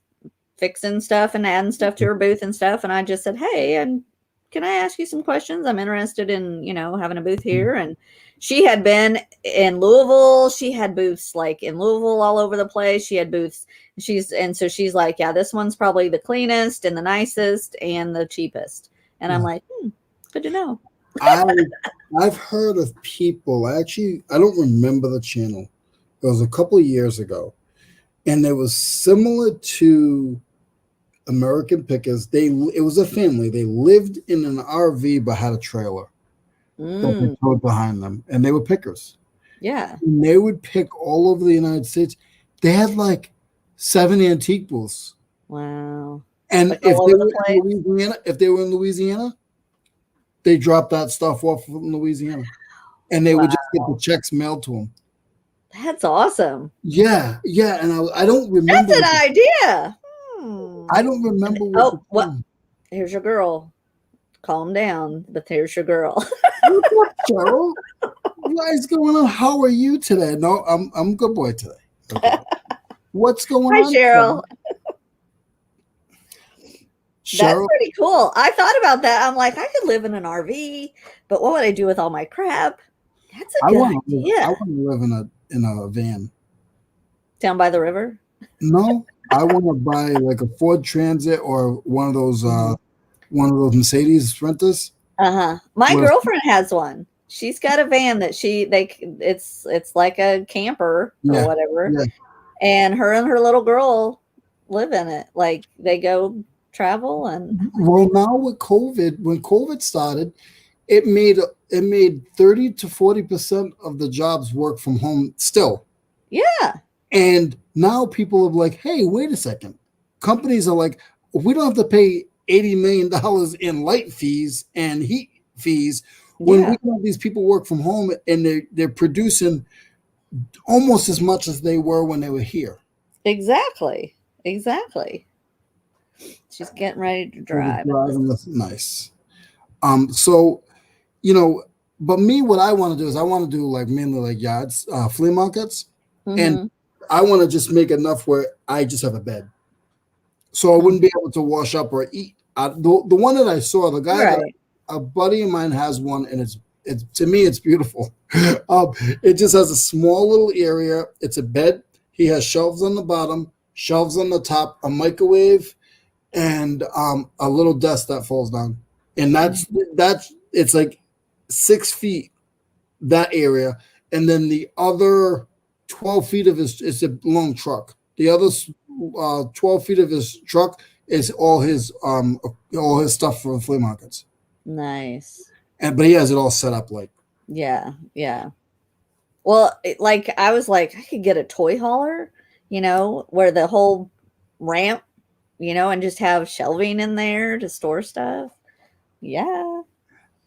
[SPEAKER 2] fixing stuff and adding stuff to her booth and stuff, and I just said, "Hey, and can I ask you some questions? I'm interested in, having a booth here." And she had been in Louisville. She had booths like in Louisville all over the place. She had booths. So she's like, yeah, this one's probably the cleanest and the nicest and the cheapest. And I'm like, good to know.
[SPEAKER 1] I've heard of people. I don't remember the channel. It was a couple of years ago. And it was similar to American Pickers. It was a family. They lived in an RV but had a trailer that they towed behind them, and they were pickers.
[SPEAKER 2] Yeah,
[SPEAKER 1] and they would pick all over the United States. They had like 7 antique booths.
[SPEAKER 2] Wow!
[SPEAKER 1] And if they were in Louisiana, they dropped that stuff off from Louisiana, and they would just get the checks mailed to them.
[SPEAKER 2] That's awesome.
[SPEAKER 1] Yeah, and I don't remember.
[SPEAKER 2] That's an idea.
[SPEAKER 1] I don't remember.
[SPEAKER 2] What? Here's your girl. Calm down, but there's your girl.
[SPEAKER 1] What's up, Cheryl? What is going on? How are you today? No, I'm a good boy today. Okay. What's going on?
[SPEAKER 2] Hi, Cheryl. That's pretty cool. I thought about that. I'm like, I could live in an RV, but what would I do with all my crap? That's a good idea.
[SPEAKER 1] I want to live in a van.
[SPEAKER 2] Down by the river?
[SPEAKER 1] No, I want to buy like a Ford Transit or one of those Mercedes renters.
[SPEAKER 2] My girlfriend has one. She's got a van that it's like a camper or whatever. Yeah. And her little girl live in it. Like they go travel and
[SPEAKER 1] Well, now with COVID, when COVID started, it made 30 to 40% of the jobs work from home still.
[SPEAKER 2] yeah.
[SPEAKER 1] And now people are like, hey, wait a second. Companies are like, we don't have to pay $80 million in light fees and heat fees when we
[SPEAKER 2] Yeah.
[SPEAKER 1] can have these people work from home and they're producing almost as much as they were when they were here.
[SPEAKER 2] Exactly. Exactly. She's getting ready to drive.
[SPEAKER 1] Driving this nice. So, you know, but me, what I want to do is I want to do like mainly like yards, flea markets, and
[SPEAKER 2] Mm-hmm.
[SPEAKER 1] I want to just make enough where I just have a bed, so I wouldn't be able to wash up or eat. The one that I saw, the guy that
[SPEAKER 2] Right.
[SPEAKER 1] a buddy of mine has one, and it's to me it's beautiful. It just has a small little area. It's a bed. He has shelves on the bottom, shelves on the top, a microwave, and a little desk that falls down, and that's it's like 6 feet that area, and then the other 12 feet of his is a long truck. The other 12 feet of his truck is all his stuff for flea markets,
[SPEAKER 2] Nice.
[SPEAKER 1] and but he has it all set up like.
[SPEAKER 2] Yeah. Yeah. Well, like I was like, I could get a toy hauler, where the whole ramp, and just have shelving in there to store stuff. Yeah.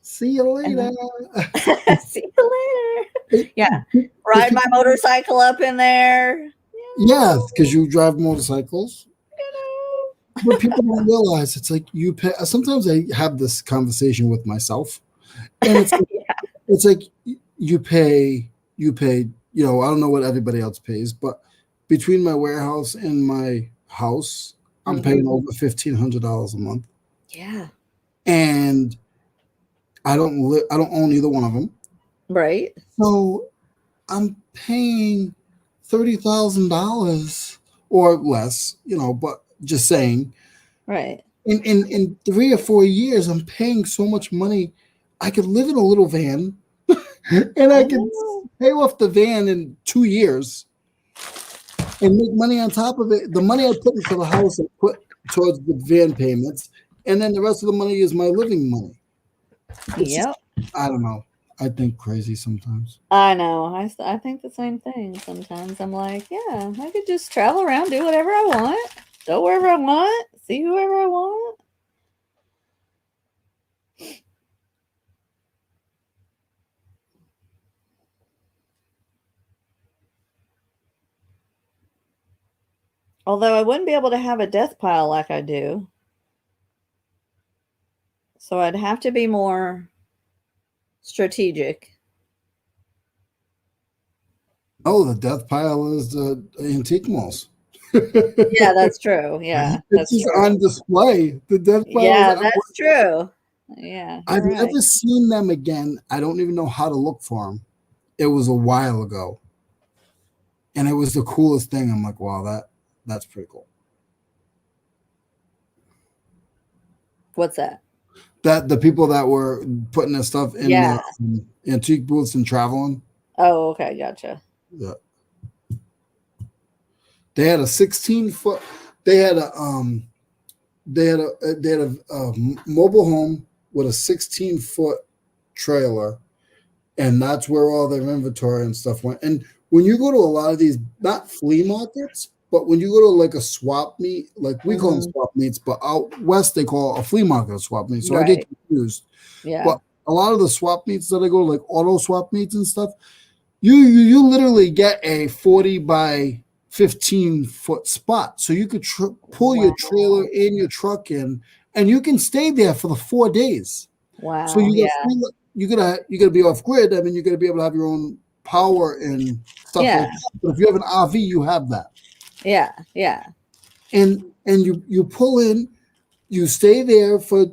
[SPEAKER 1] See you later.
[SPEAKER 2] And see you later. Yeah. Ride my motorcycle up in there.
[SPEAKER 1] Yeah, because you drive motorcycles.
[SPEAKER 2] You
[SPEAKER 1] What people don't realize, it's like you pay. Sometimes I have this conversation with myself, and it's like you pay. You know, I don't know what everybody else pays, but between my warehouse and my house, I'm paying over $1,500 a month,
[SPEAKER 2] Yeah.
[SPEAKER 1] and I don't own either one of them,
[SPEAKER 2] Right.
[SPEAKER 1] so I'm paying $30,000 or less. You know, but just saying.
[SPEAKER 2] Right.
[SPEAKER 1] In 3 or 4 years, I'm paying so much money. I could live in a little van, and I
[SPEAKER 2] I
[SPEAKER 1] could
[SPEAKER 2] know.
[SPEAKER 1] pay off the van in 2 years and make money on top of it. The money I put into the house, I put towards the van payments, and then the rest of the money is my living money. It's just,
[SPEAKER 2] Yep.
[SPEAKER 1] I don't know. I think crazy sometimes.
[SPEAKER 2] I know. I think the same thing. Sometimes I'm like, yeah, I could just travel around, do whatever I want, go wherever I want, see whoever I want. Although I wouldn't be able to have a death pile like I do. So I'd have to be more strategic.
[SPEAKER 1] Oh, the death pile is the antique malls.
[SPEAKER 2] Yeah, that's true. Yeah,
[SPEAKER 1] It's
[SPEAKER 2] that's
[SPEAKER 1] just
[SPEAKER 2] true.
[SPEAKER 1] on display. The death pile is.
[SPEAKER 2] Yeah, that's true. Yeah,
[SPEAKER 1] I've
[SPEAKER 2] you're right.
[SPEAKER 1] never seen them again. I don't even know how to look for them. It was a while ago, and it was the coolest thing. I'm like, wow, that's pretty cool.
[SPEAKER 2] What's that?
[SPEAKER 1] That the people that were putting their stuff in
[SPEAKER 2] Yeah.
[SPEAKER 1] the antique booths and traveling.
[SPEAKER 2] Oh, okay, gotcha.
[SPEAKER 1] Yeah. They had a 16-foot. They had a mobile home with a 16-foot trailer, and that's where all their inventory and stuff went. And when you go to a lot of these, not flea markets, but when you go to like a swap meet, like we call them swap meets, but out west they call a flea market a swap meet. So I get
[SPEAKER 2] Right.
[SPEAKER 1] confused.
[SPEAKER 2] Yeah.
[SPEAKER 1] But a lot of the swap meets that I go to, like auto swap meets and stuff, you literally get a 40 by 15-foot spot, so you could pull your trailer and your truck in, and you can stay there for the 4 days. So
[SPEAKER 2] Wow. Yeah.
[SPEAKER 1] you gotta be off grid. I mean, you gotta be able to have your own power and stuff like
[SPEAKER 2] Yeah.
[SPEAKER 1] that. But if you have an RV, you have that.
[SPEAKER 2] Yeah. Yeah.
[SPEAKER 1] And you pull in, you stay there for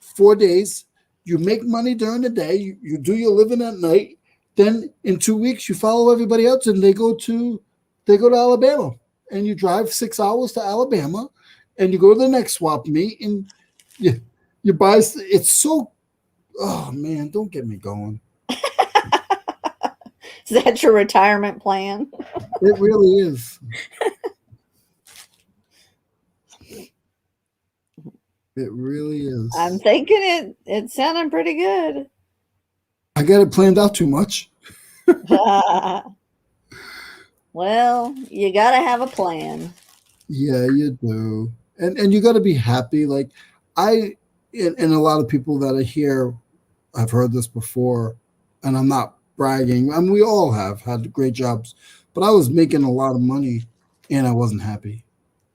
[SPEAKER 1] 4 days, you make money during the day, you do your living at night. Then in 2 weeks, you follow everybody else, and they go to Alabama, and you drive 6 hours to Alabama, and you go to the next swap meet, and you buy. It's so. Oh man, don't get me going.
[SPEAKER 2] Is that your retirement plan?
[SPEAKER 1] It really is. It really is.
[SPEAKER 2] I'm thinking it's sounding pretty good.
[SPEAKER 1] I got it planned out too much.
[SPEAKER 2] Well, you got to have a plan.
[SPEAKER 1] Yeah, you do. And you got to be happy. Like I and a lot of people that are here, I've heard this before, and I'm not bragging. I mean, we all have had great jobs, but I was making a lot of money and I wasn't happy.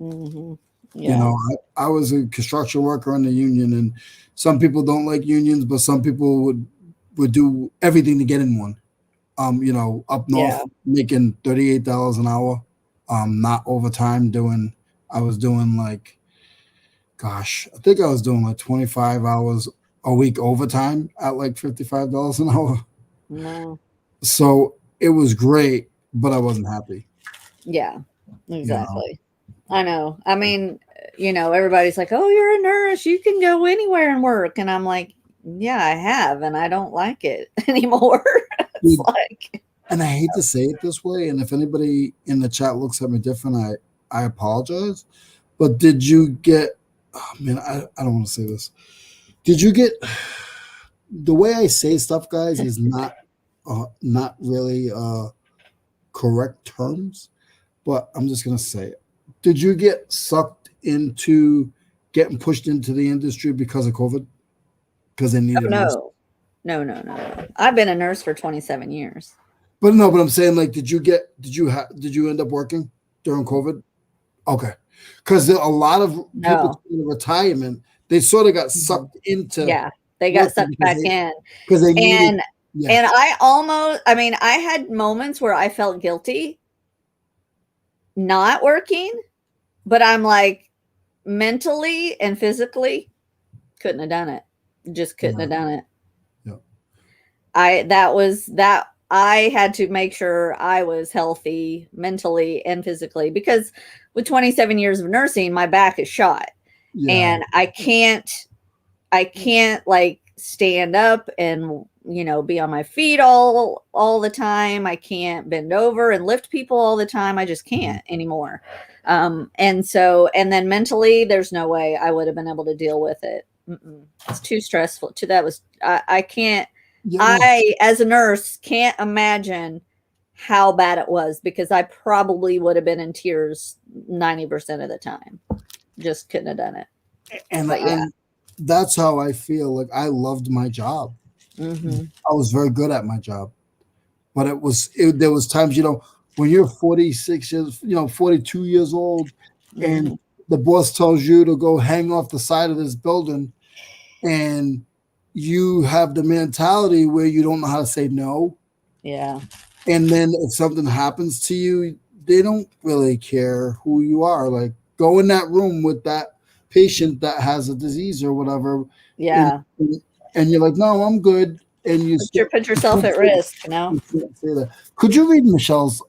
[SPEAKER 2] Mm-hmm.
[SPEAKER 1] You
[SPEAKER 2] Yeah.
[SPEAKER 1] know, I was a construction worker in the union, and some people don't like unions, but some people would do everything to get in one. You know, up north
[SPEAKER 2] Yeah.
[SPEAKER 1] making $38 an hour, not overtime doing. I was doing like, gosh, I think I was doing like 25 hours a week overtime at like $55 an hour.
[SPEAKER 2] No.
[SPEAKER 1] So it was great, but I wasn't happy.
[SPEAKER 2] Yeah.
[SPEAKER 1] You know,
[SPEAKER 2] Exactly. I know. I mean, everybody's like, "Oh, you're a nurse. You can go anywhere and work." And I'm like, "Yeah, I have, and I don't like it anymore." It's
[SPEAKER 1] Dude,
[SPEAKER 2] like,
[SPEAKER 1] and I hate to say it this way, and if anybody in the chat looks at me different, I apologize. But did you get? Oh man, I don't want to say this. Did you get the way I say stuff, guys? Is not really correct terms, but I'm just gonna say it. Did you get sucked into getting pushed into the industry because of COVID? Because they
[SPEAKER 2] oh
[SPEAKER 1] needed nurses.
[SPEAKER 2] no. I've been a nurse for 27 years.
[SPEAKER 1] But no, but I'm saying like, did you end up working during COVID? Okay, because a lot of people
[SPEAKER 2] No.
[SPEAKER 1] in retirement, they sort of got
[SPEAKER 2] Mhm.
[SPEAKER 1] sucked into
[SPEAKER 2] Yeah, they got
[SPEAKER 1] working
[SPEAKER 2] sucked back in,
[SPEAKER 1] because they needed.
[SPEAKER 2] and
[SPEAKER 1] Yeah,
[SPEAKER 2] and I mean, I had moments where I felt guilty not working, but I'm like, mentally and physically, couldn't have done it. Just couldn't
[SPEAKER 1] yeah,
[SPEAKER 2] have done it.
[SPEAKER 1] yeah.
[SPEAKER 2] I had to make sure I was healthy mentally and physically, because with 27 years of nursing, my back is shot,
[SPEAKER 1] Yeah.
[SPEAKER 2] and I can't like stand up and be on my feet all the time. I can't bend over and lift people all the time. I just can't anymore. And then mentally, there's no way I would have been able to deal with it. It's too stressful. I can't.
[SPEAKER 1] Yeah, no.
[SPEAKER 2] I, as a nurse, can't imagine how bad it was, because I probably would have been in tears 90% of the time. Just couldn't have done it.
[SPEAKER 1] And
[SPEAKER 2] But yeah.
[SPEAKER 1] that's how I feel. Like I loved my job.
[SPEAKER 2] Mm-hmm.
[SPEAKER 1] I was very good at my job, but there was times, when you're 46 years, 42 years old, and
[SPEAKER 2] Mm-hmm.
[SPEAKER 1] the boss tells you to go hang off the side of this building, and you have the mentality where you don't know how to say no.
[SPEAKER 2] Yeah.
[SPEAKER 1] And then if something happens to you, they don't really care who you are. Like, go in that room with that patient that has a disease or whatever, and
[SPEAKER 2] Yeah.
[SPEAKER 1] and you're like, no, I'm good. And
[SPEAKER 2] Put yourself at risk.
[SPEAKER 1] you can't say that. Could you read Michelle's?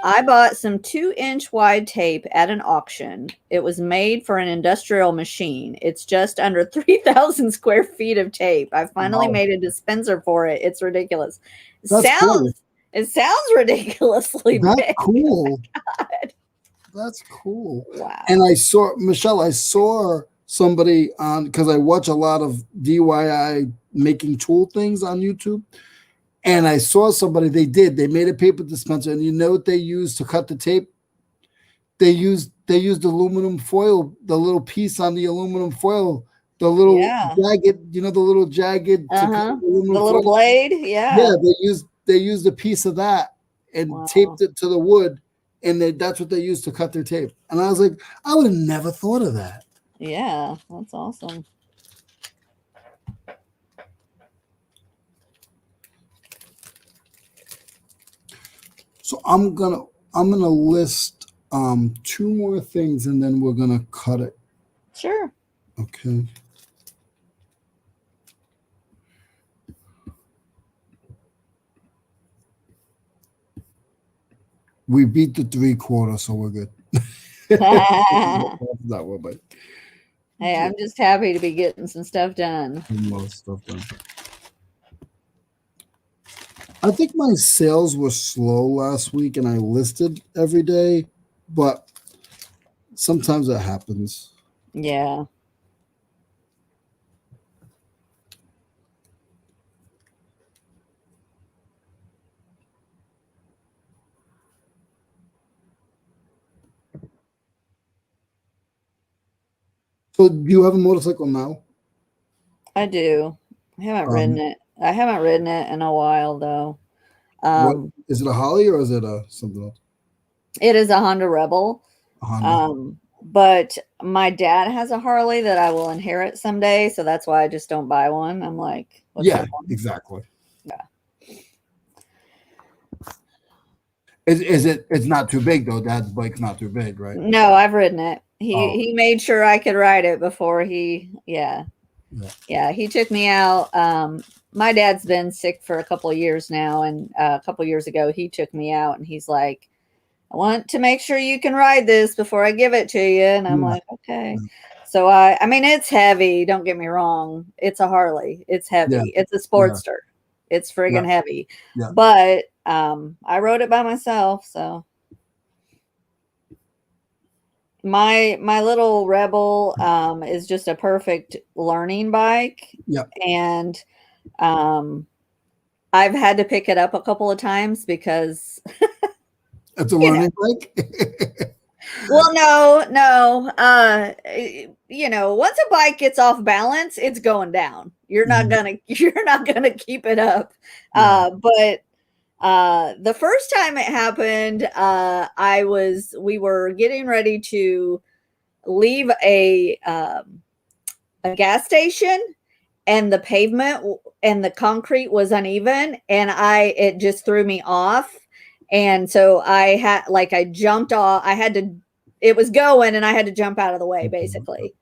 [SPEAKER 2] I bought some 2-inch wide tape at an auction. It was made for an industrial machine. It's just under 3,000 square feet of tape. I finally
[SPEAKER 1] Wow,
[SPEAKER 2] made a dispenser for it. It's ridiculous.
[SPEAKER 1] that's cool.
[SPEAKER 2] It sounds ridiculously
[SPEAKER 1] That's
[SPEAKER 2] big.
[SPEAKER 1] cool.
[SPEAKER 2] God.
[SPEAKER 1] That's cool.
[SPEAKER 2] Wow.
[SPEAKER 1] And I saw somebody on, because I watch a lot of DIY making tool things on YouTube. And I saw somebody, they made a paper dispenser, and you know what they used to cut the tape? They used aluminum foil, the little piece on the aluminum foil, the little
[SPEAKER 2] Yeah.
[SPEAKER 1] jagged, the little jagged to cut
[SPEAKER 2] Uh-huh.
[SPEAKER 1] the aluminum
[SPEAKER 2] The little
[SPEAKER 1] foil.
[SPEAKER 2] blade.
[SPEAKER 1] Yeah,
[SPEAKER 2] Yeah.
[SPEAKER 1] they used a piece of that and
[SPEAKER 2] Wow.
[SPEAKER 1] taped it to the wood, and that's what they used to cut their tape. And I was like, I would have never thought of that.
[SPEAKER 2] Yeah. That's awesome.
[SPEAKER 1] So I'm gonna list two more things, and then we're gonna cut it.
[SPEAKER 2] Sure.
[SPEAKER 1] Okay. We beat the 3/4, so we're good. That one, but
[SPEAKER 2] Hey, I'm just happy to be getting some stuff done.
[SPEAKER 1] most stuff done. I think my sales were slow last week, and I listed every day, but sometimes it happens.
[SPEAKER 2] Yeah.
[SPEAKER 1] So do you have a motorcycle now?
[SPEAKER 2] I do. I haven't ridden
[SPEAKER 1] Um,
[SPEAKER 2] it. I haven't ridden it in a while though.
[SPEAKER 1] what
[SPEAKER 2] Um,
[SPEAKER 1] is it, a Harley or is it a something else?
[SPEAKER 2] it is a Honda Rebel.
[SPEAKER 1] A Honda.
[SPEAKER 2] But my dad has a Harley that I will inherit someday, so that's why I just don't buy one. I'm like, what's the
[SPEAKER 1] Yeah,
[SPEAKER 2] point?
[SPEAKER 1] exactly.
[SPEAKER 2] Yeah.
[SPEAKER 1] It's not too big though. Dad's bike's not too big, right?
[SPEAKER 2] No, I've ridden it.
[SPEAKER 1] Oh,
[SPEAKER 2] He made sure I could ride it before he took me out. My dad's been sick for a couple of years now, and a couple of years ago he took me out and he's like, I want to make sure you can ride this before I give it to you. And I'm
[SPEAKER 1] yeah,
[SPEAKER 2] like, okay. So I mean, it's heavy. Don't get me wrong. It's a Harley. It's
[SPEAKER 1] yeah,
[SPEAKER 2] heavy. It's a
[SPEAKER 1] yeah,
[SPEAKER 2] Sportster. It's
[SPEAKER 1] yeah,
[SPEAKER 2] friggin' heavy.
[SPEAKER 1] yeah.
[SPEAKER 2] But I rode it by myself. So my little Rebel is just a perfect learning bike.
[SPEAKER 1] Yeah.
[SPEAKER 2] And um, I've had to pick it up a couple of times because
[SPEAKER 1] It's a learning bike.
[SPEAKER 2] well, no. Once a bike gets off balance, it's going down. You're not gonna keep it up.
[SPEAKER 1] Yeah.
[SPEAKER 2] But the first time it happened, we were getting ready to leave a gas station, and the pavement and the concrete was uneven, and it just threw me off. And so I jumped off. It was going and I had to jump out of the way basically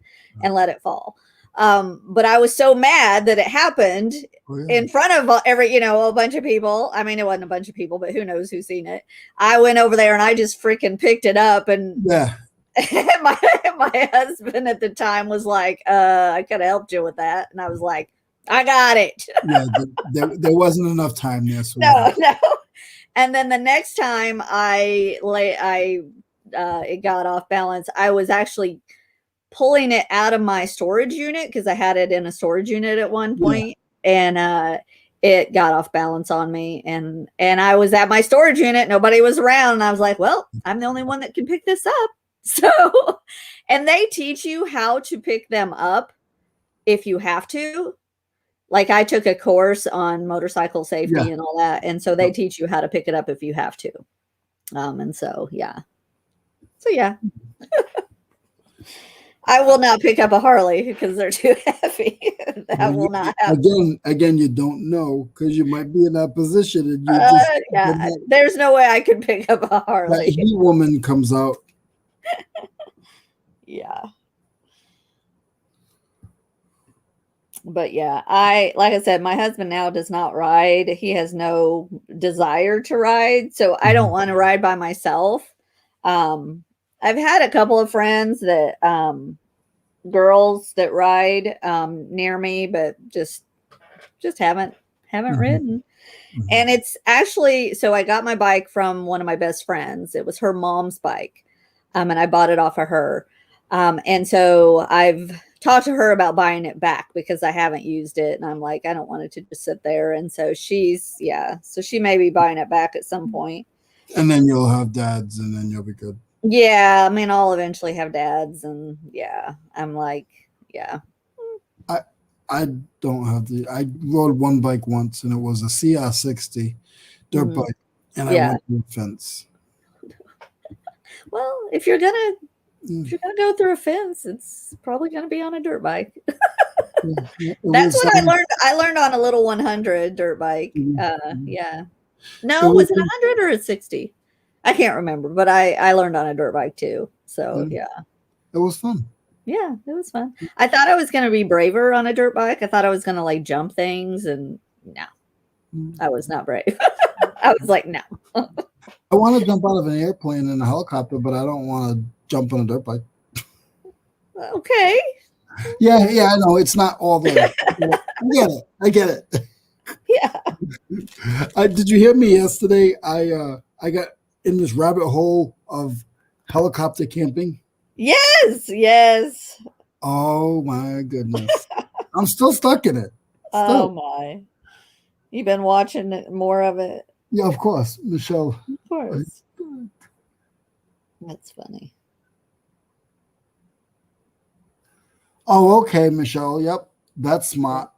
[SPEAKER 2] and let it fall. But I was so mad that it happened in front of a bunch of people. I mean, it wasn't a bunch of people, but who knows who's seen it. I went over there and I just freaking picked it up, and
[SPEAKER 1] Yeah.
[SPEAKER 2] my husband at the time was like, I could have helped you with that. And I was like, I got it.
[SPEAKER 1] Yeah. There wasn't enough time there. So
[SPEAKER 2] No. And then the next time it got off balance, I was actually pulling it out of my storage unit because I had it in a storage unit at one point, and it got off balance on me, and I was at my storage unit, nobody was around, and I was like, well, I'm the only one that can pick this up. So, and they teach you how to pick them up if you have to. Like, I took a course on motorcycle safety and all that, and so they teach you how to pick it up if you have to. And so yeah. I will not pick up a Harley because they're too heavy. That will not happen.
[SPEAKER 1] Again, you don't know because you might be in that position and you just
[SPEAKER 2] there's no way I can pick up a Harley.
[SPEAKER 1] That heat woman comes out.
[SPEAKER 2] Yeah. But yeah, like I said, my husband now does not ride. He has no desire to ride, so I don't want to ride by myself. I've had a couple of friends that girls that ride near me, but just haven't ridden. And it's actually, so I got my bike from one of my best friends. It was her mom's bike, and I bought it off of her. And so I've talked to her about buying it back because I haven't used it, and I'm like, I don't want it to just sit there. And so she may be buying it back at some point.
[SPEAKER 1] And then you'll have dads, and then you'll be good.
[SPEAKER 2] Yeah, I mean, I'll eventually have dads, and yeah, I'm like, yeah.
[SPEAKER 1] I don't have I rode one bike once, and it was a CR60 dirt bike, and I went through a fence.
[SPEAKER 2] Well, if you're gonna go through a fence, it's probably gonna be on a dirt bike. That's what I learned. I learned on a little 100 dirt bike. Yeah. No, was it 100 or a 60? I can't remember, but I learned on a dirt bike too. So yeah.
[SPEAKER 1] It was fun.
[SPEAKER 2] Yeah, it was fun. I thought I was going to be braver on a dirt bike. I thought I was going to like jump things, and no, I was not brave. I was like, no.
[SPEAKER 1] I want to jump out of an airplane and a helicopter, but I don't want to jump on a dirt bike.
[SPEAKER 2] Okay.
[SPEAKER 1] Yeah, I know. It's not all there. I get it.
[SPEAKER 2] Yeah.
[SPEAKER 1] Did you hear me yesterday? I got in this rabbit hole of helicopter camping.
[SPEAKER 2] Yes.
[SPEAKER 1] Oh my goodness. I'm still stuck in it.
[SPEAKER 2] Oh
[SPEAKER 1] Still.
[SPEAKER 2] my. You've been watching more of it.
[SPEAKER 1] Yeah, of course, Michelle.
[SPEAKER 2] Of course. That's funny.
[SPEAKER 1] Oh, okay, Michelle. Yep, that's smart.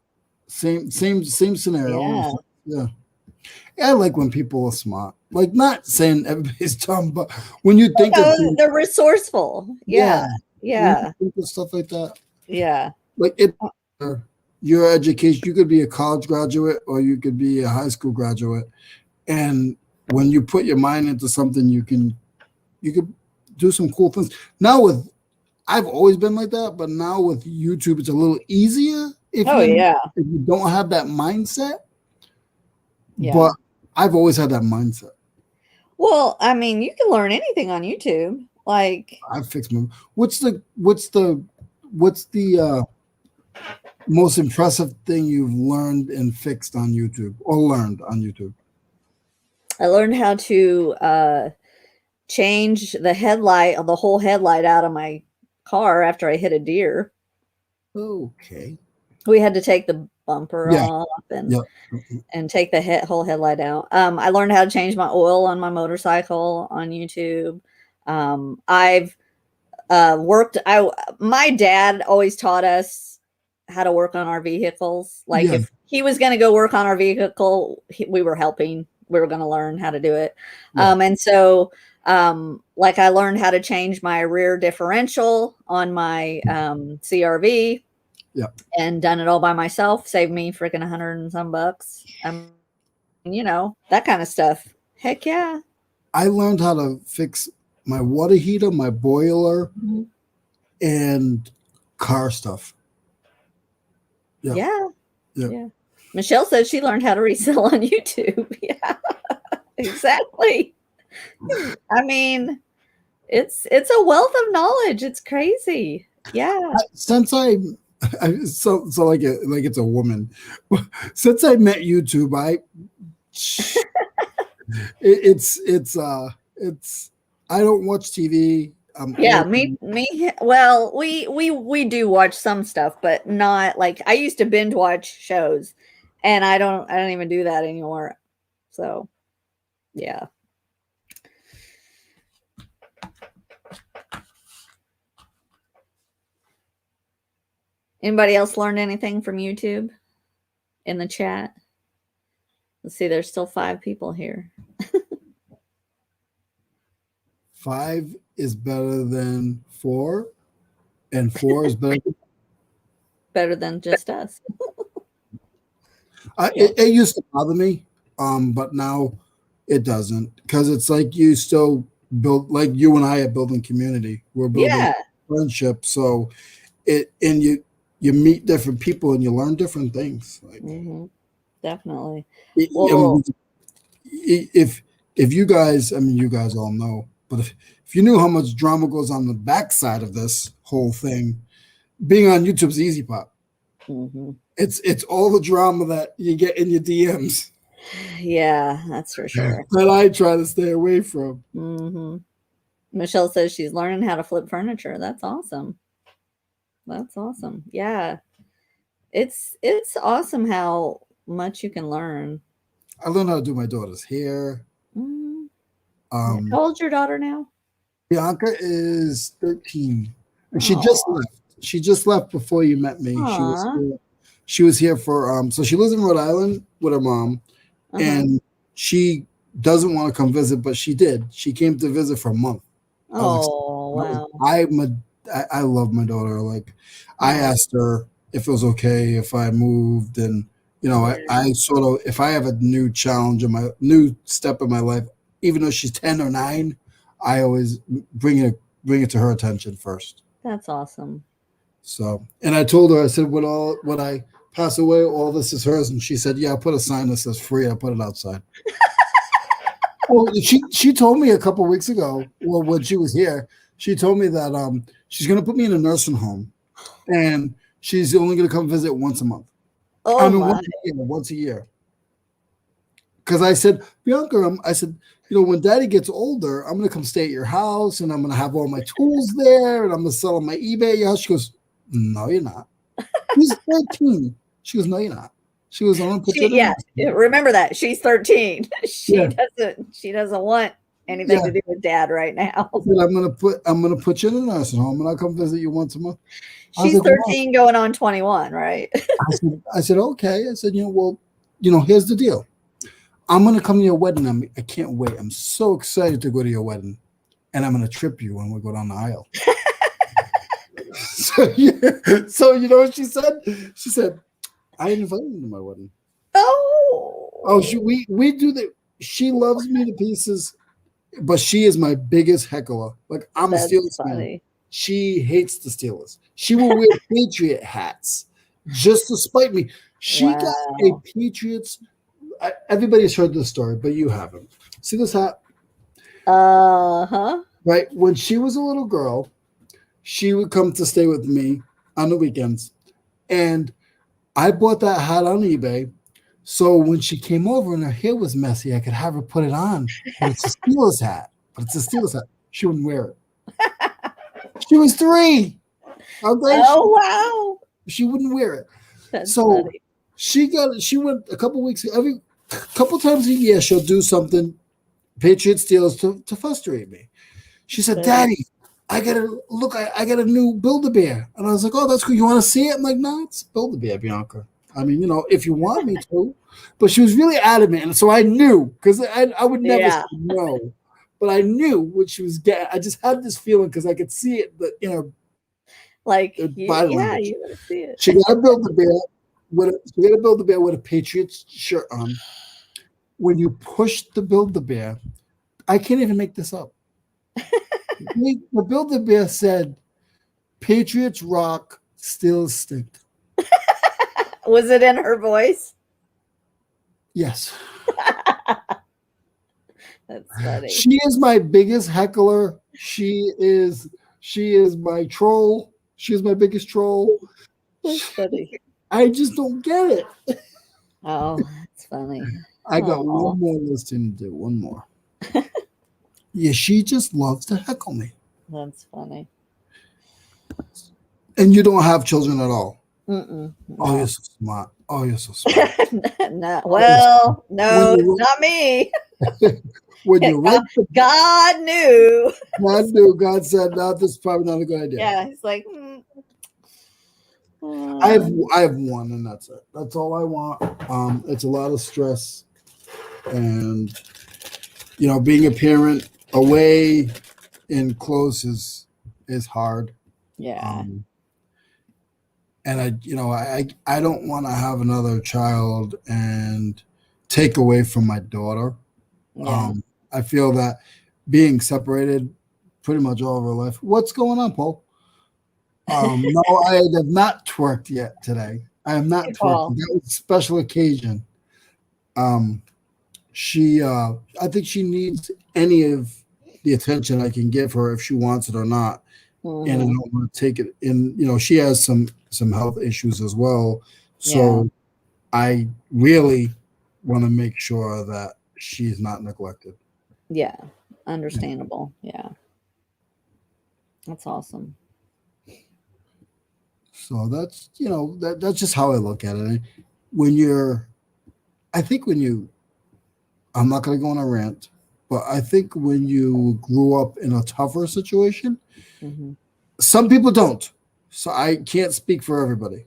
[SPEAKER 1] Same scenario.
[SPEAKER 2] Yeah.
[SPEAKER 1] Yeah. Yeah, I like when people are smart. Like, not saying everybody's dumb, but when you think of things,
[SPEAKER 2] They're resourceful.
[SPEAKER 1] yeah,
[SPEAKER 2] Yeah.
[SPEAKER 1] when
[SPEAKER 2] Yeah.
[SPEAKER 1] you think of stuff like that,
[SPEAKER 2] Yeah.
[SPEAKER 1] like your education, you could be a college graduate or you could be a high school graduate, and when you put your mind into something, you could do some cool things. Now with I've always been like that, but now with YouTube, it's a little easier
[SPEAKER 2] Oh yeah.
[SPEAKER 1] if you don't have that mindset.
[SPEAKER 2] Yeah.
[SPEAKER 1] But I've always had that mindset.
[SPEAKER 2] Well, I mean, you can learn anything on YouTube. Like,
[SPEAKER 1] I fixed my. What's the most impressive thing you've learned and fixed on YouTube or learned on YouTube?
[SPEAKER 2] I learned how to change the whole headlight out of my car after I hit a deer.
[SPEAKER 1] Okay.
[SPEAKER 2] We had to take the bumper
[SPEAKER 1] Yeah.
[SPEAKER 2] off and
[SPEAKER 1] Yeah.
[SPEAKER 2] and take the whole headlight out. I learned how to change my oil on my motorcycle on YouTube. I've worked. My dad always taught us how to work on our vehicles. Like,
[SPEAKER 1] Yeah.
[SPEAKER 2] if he was going to go work on our vehicle, we were helping. We were going to learn how to do it.
[SPEAKER 1] Yeah.
[SPEAKER 2] And so, like, I learned how to change my rear differential on my CRV.
[SPEAKER 1] Yeah.
[SPEAKER 2] And done it all by myself. Saved me freaking $100 and some bucks. That kind of stuff. Heck yeah.
[SPEAKER 1] I learned how to fix my water heater, my boiler, and car stuff.
[SPEAKER 2] Yeah. Michelle says she learned how to resell on YouTube. Yeah, exactly. I mean, it's a wealth of knowledge. It's crazy. Yeah.
[SPEAKER 1] Since so like it's a woman. Since I met YouTube, it's I don't watch TV.
[SPEAKER 2] Yeah, me. Well, we do watch some stuff, but not like I used to binge watch shows, and I don't even do that anymore. So, yeah. Anybody else learned anything from YouTube in the chat? Let's see, there's still 5 people here.
[SPEAKER 1] 5 is better than 4, and 4 is
[SPEAKER 2] better than just us.
[SPEAKER 1] It used to bother me, but now it doesn't, because it's like you still build, like you and I are building community. We're building friendship, so you meet different people and you learn different things. Like,
[SPEAKER 2] definitely.
[SPEAKER 1] If you guys, I mean, you guys all know, but if you knew how much drama goes on the backside of this whole thing, being on YouTube's the easy part. It's all the drama that you get in your DMs.
[SPEAKER 2] Yeah, that's for sure.
[SPEAKER 1] That I try to stay away from.
[SPEAKER 2] Michelle says she's learning how to flip furniture. That's awesome. That's awesome. Yeah. It's awesome how much you can learn.
[SPEAKER 1] I learned how to do my daughter's hair.
[SPEAKER 2] How old's your daughter now?
[SPEAKER 1] Bianca is 13. And she just left. She just left before you met me. She was here for so she lives in Rhode Island with her mom, and she doesn't want to come visit, but she did. She came to visit for a month.
[SPEAKER 2] Wow.
[SPEAKER 1] I love my daughter. Like, I asked her if it was okay if I moved, and I sort of, if I have a new challenge in my new step in my life, even though she's 10 or 9, I always bring it to her attention first.
[SPEAKER 2] That's awesome.
[SPEAKER 1] So, and I told her, I said, when I pass away, all this is hers. And she said, yeah, I put a sign that says free. I put it outside. Well, she told me a couple of weeks ago, well, when she was here, she told me that she's going to put me in a nursing home, and she's only going to come visit once a month. Once a year. Because I said, Bianca, I said, when Daddy gets older, I'm going to come stay at your house, and I'm going to have all my tools there, and I'm going to sell on my eBay. Yeah, she goes, No, you're not. She's 13. She goes, no, you're not. She goes, I'm gonna put you in.
[SPEAKER 2] Yeah, remember that. She's 13.
[SPEAKER 1] Yeah.
[SPEAKER 2] She doesn't want anything to do with dad right now.
[SPEAKER 1] I said, I'm gonna put you in a nursing home and I'll come visit you once a month.
[SPEAKER 2] She's 13 going on 21, right?
[SPEAKER 1] I said, okay. I said, well, here's the deal. I'm gonna come to your wedding. I can't wait. I'm so excited to go to your wedding. And I'm gonna trip you when we go down the aisle. So you know what she said? She said, I invited you to my wedding.
[SPEAKER 2] Oh,
[SPEAKER 1] we do that. She loves me to pieces, but she is my biggest heckler. Like, I'm a Steelers fan. She hates the Steelers. She will wear Patriot hats just to spite me. She got a Patriots. Everybody's heard this story, but you haven't. See this hat? Right. When she was a little girl, she would come to stay with me on the weekends. And I bought that hat on eBay. So when she came over and her hair was messy, I could have her put it on. But it's a Steelers hat. She wouldn't wear it. She was 3. Okay.
[SPEAKER 2] Oh, wow.
[SPEAKER 1] She wouldn't wear it.
[SPEAKER 2] That's
[SPEAKER 1] so
[SPEAKER 2] funny.
[SPEAKER 1] She went a couple weeks, every couple times a year, she'll do something, Patriot Steelers, to frustrate me. She said, Daddy, I got a new Build-A-Bear. And I was like, oh, that's cool. You want to see it? I'm like, no, it's Build-A-Bear, Bianca. I mean, if you want me to. But she was really adamant. And so I knew, because I would never say no. But I knew what she was getting. I just had this feeling because I could see it in her body language.
[SPEAKER 2] You would see it.
[SPEAKER 1] She got a Build-A-Bear with a Patriots shirt on. When you push the Build-A-Bear, I can't even make this up. The Build-A-Bear said, Patriots rock, Steelers stink.
[SPEAKER 2] Was it in her voice?
[SPEAKER 1] Yes.
[SPEAKER 2] That's funny.
[SPEAKER 1] She is my biggest heckler. She is my troll. She is my biggest troll.
[SPEAKER 2] That's funny.
[SPEAKER 1] I just don't get it.
[SPEAKER 2] Oh, that's funny.
[SPEAKER 1] I got one more listing to do. One more. Yeah, she just loves to heckle me.
[SPEAKER 2] That's funny.
[SPEAKER 1] And you don't have children at all.
[SPEAKER 2] No.
[SPEAKER 1] Oh, you're so smart. Oh, you're so smart.
[SPEAKER 2] No, well, no, it's not me.
[SPEAKER 1] When you
[SPEAKER 2] God knew.
[SPEAKER 1] God said, no, this is probably not a good idea.
[SPEAKER 2] Yeah, he's like,
[SPEAKER 1] I have one, and that's it. That's all I want. It's a lot of stress, and being a parent away and close is hard.
[SPEAKER 2] Yeah.
[SPEAKER 1] And I don't want to have another child and take away from my daughter.
[SPEAKER 2] Yeah.
[SPEAKER 1] I feel that being separated pretty much all of her life. What's going on, Paul? No, I have not twerked yet today. I am not twerking. That was a special occasion. I think she needs any of the attention I can give her if she wants it or not. Mm-hmm. And I don't want to take it in. She has some health issues as well. So I really want to make sure that she's not neglected.
[SPEAKER 2] Yeah. Understandable. Yeah. That's awesome.
[SPEAKER 1] So that's, that's just how I look at it. I'm not going to go on a rant, but I think when you grew up in a tougher situation, mm-hmm. Some people don't. So I can't speak for everybody.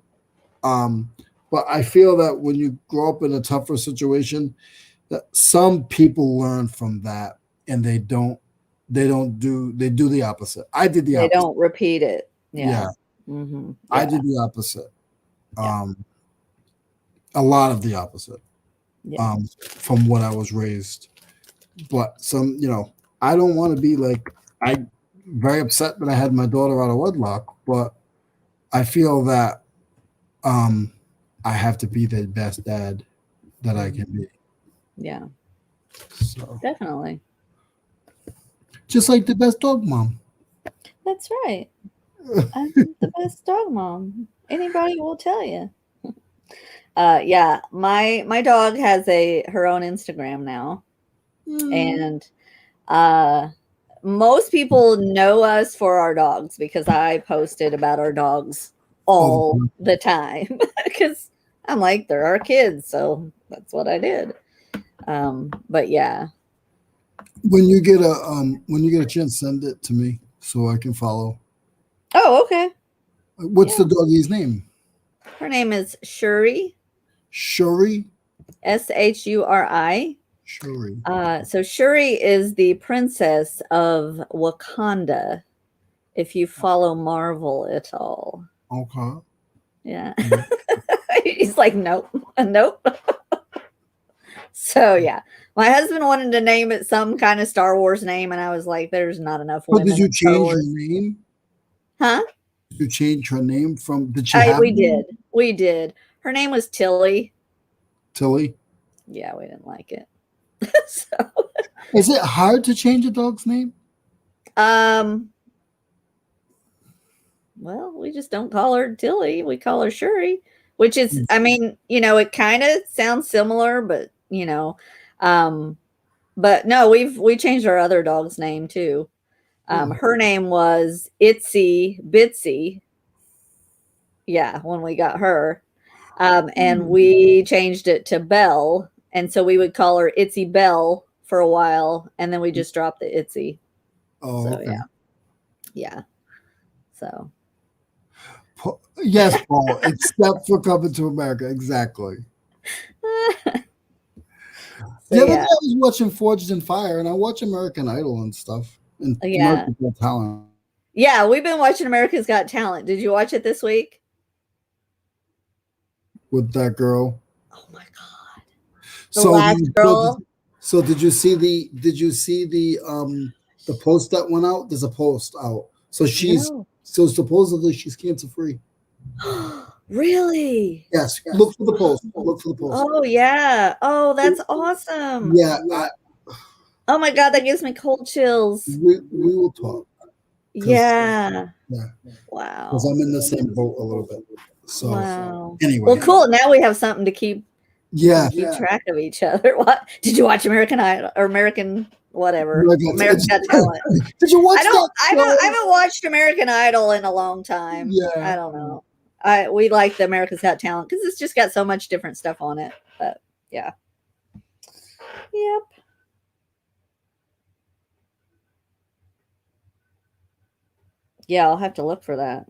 [SPEAKER 1] But I feel that when you grow up in a tougher situation, that some people learn from that and they do the opposite. I did the opposite.
[SPEAKER 2] They don't repeat it.
[SPEAKER 1] Yeah.
[SPEAKER 2] Mm-hmm.
[SPEAKER 1] I did the opposite. A lot of the opposite. Yeah. From what I was raised. But I don't want to be like, I'm very upset that I had my daughter out of wedlock, but I feel that I have to be the best dad that I can be.
[SPEAKER 2] Yeah.
[SPEAKER 1] So
[SPEAKER 2] definitely.
[SPEAKER 1] Just like the best dog mom.
[SPEAKER 2] That's right. I'm the best dog mom. Anybody will tell you. Yeah, my dog has her own Instagram now. And most people know us for our dogs because I posted about our dogs all the time because I'm like, they're our kids, so that's what I did. But yeah.
[SPEAKER 1] When you get a chance, send it to me so I can follow.
[SPEAKER 2] Oh, okay.
[SPEAKER 1] What's the doggy's name?
[SPEAKER 2] Her name is Shuri.
[SPEAKER 1] Shuri.
[SPEAKER 2] Shuri.
[SPEAKER 1] Shuri.
[SPEAKER 2] So Shuri is the princess of Wakanda. If you follow Marvel at all.
[SPEAKER 1] Okay.
[SPEAKER 2] Yeah. He's like, nope, nope. So yeah, my husband wanted to name it some kind of Star Wars name, and I was like, "There's not enough women."
[SPEAKER 1] But did you
[SPEAKER 2] in Star
[SPEAKER 1] change
[SPEAKER 2] Wars.
[SPEAKER 1] your name?
[SPEAKER 2] Huh?
[SPEAKER 1] Did you change her name from? Did she have?
[SPEAKER 2] We did. We did. Her name was Tilly.
[SPEAKER 1] Tilly.
[SPEAKER 2] Yeah, we didn't like it. So,
[SPEAKER 1] is it hard to change a dog's name?
[SPEAKER 2] Well, we just don't call her Tilly. We call her Shuri, which is, I mean, you know, it kind of sounds similar, but you know, but no, we changed our other dog's name too. Her name was Itsy Bitsy. Yeah, when we got her. And we changed it to Belle. And so we would call her Itsy Belle for a while. And then we just dropped the Itsy.
[SPEAKER 1] Oh,
[SPEAKER 2] so,
[SPEAKER 1] okay.
[SPEAKER 2] Yeah. Yeah. So.
[SPEAKER 1] Yes, Paul, except for Coming to America. Exactly. The other day I was watching Forged in Fire, and I watch American Idol and stuff. And America's Got Talent.
[SPEAKER 2] Yeah, we've been watching America's Got Talent. Did you watch it this week?
[SPEAKER 1] With that girl.
[SPEAKER 2] Oh my God.
[SPEAKER 1] The last girl. So did you see the post that went out? There's a post out. So so supposedly she's cancer free.
[SPEAKER 2] Really?
[SPEAKER 1] Yes. Look for the post.
[SPEAKER 2] Oh yeah. Oh, that's awesome.
[SPEAKER 1] Yeah.
[SPEAKER 2] Oh my God, that gives me cold chills.
[SPEAKER 1] We will talk.
[SPEAKER 2] Yeah.
[SPEAKER 1] Wow. Because I'm in the same boat a little bit. So anyway.
[SPEAKER 2] Well, cool. Now we have something to keep track of each other. What did you watch American Idol or American whatever? American Got Talent.
[SPEAKER 1] Did you watch that?
[SPEAKER 2] I haven't watched American Idol in a long time.
[SPEAKER 1] Yeah.
[SPEAKER 2] I don't know. We like the America's Got Talent because it's just got so much different stuff on it. But yeah. Yep. Yeah, I'll have to look for that.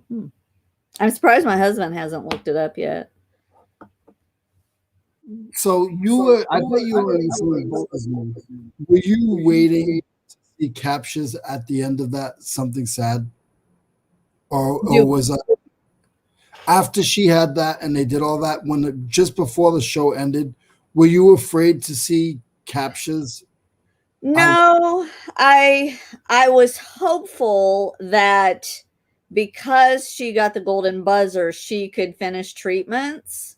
[SPEAKER 2] I'm surprised my husband hasn't looked it up yet.
[SPEAKER 1] So I bet you were in the same boat as me. Were you waiting to see captions at the end of that, something sad? Or was it after she had that and they did all that, just before the show ended, were you afraid to see captions?
[SPEAKER 2] No, I was hopeful that because she got the golden buzzer, she could finish treatments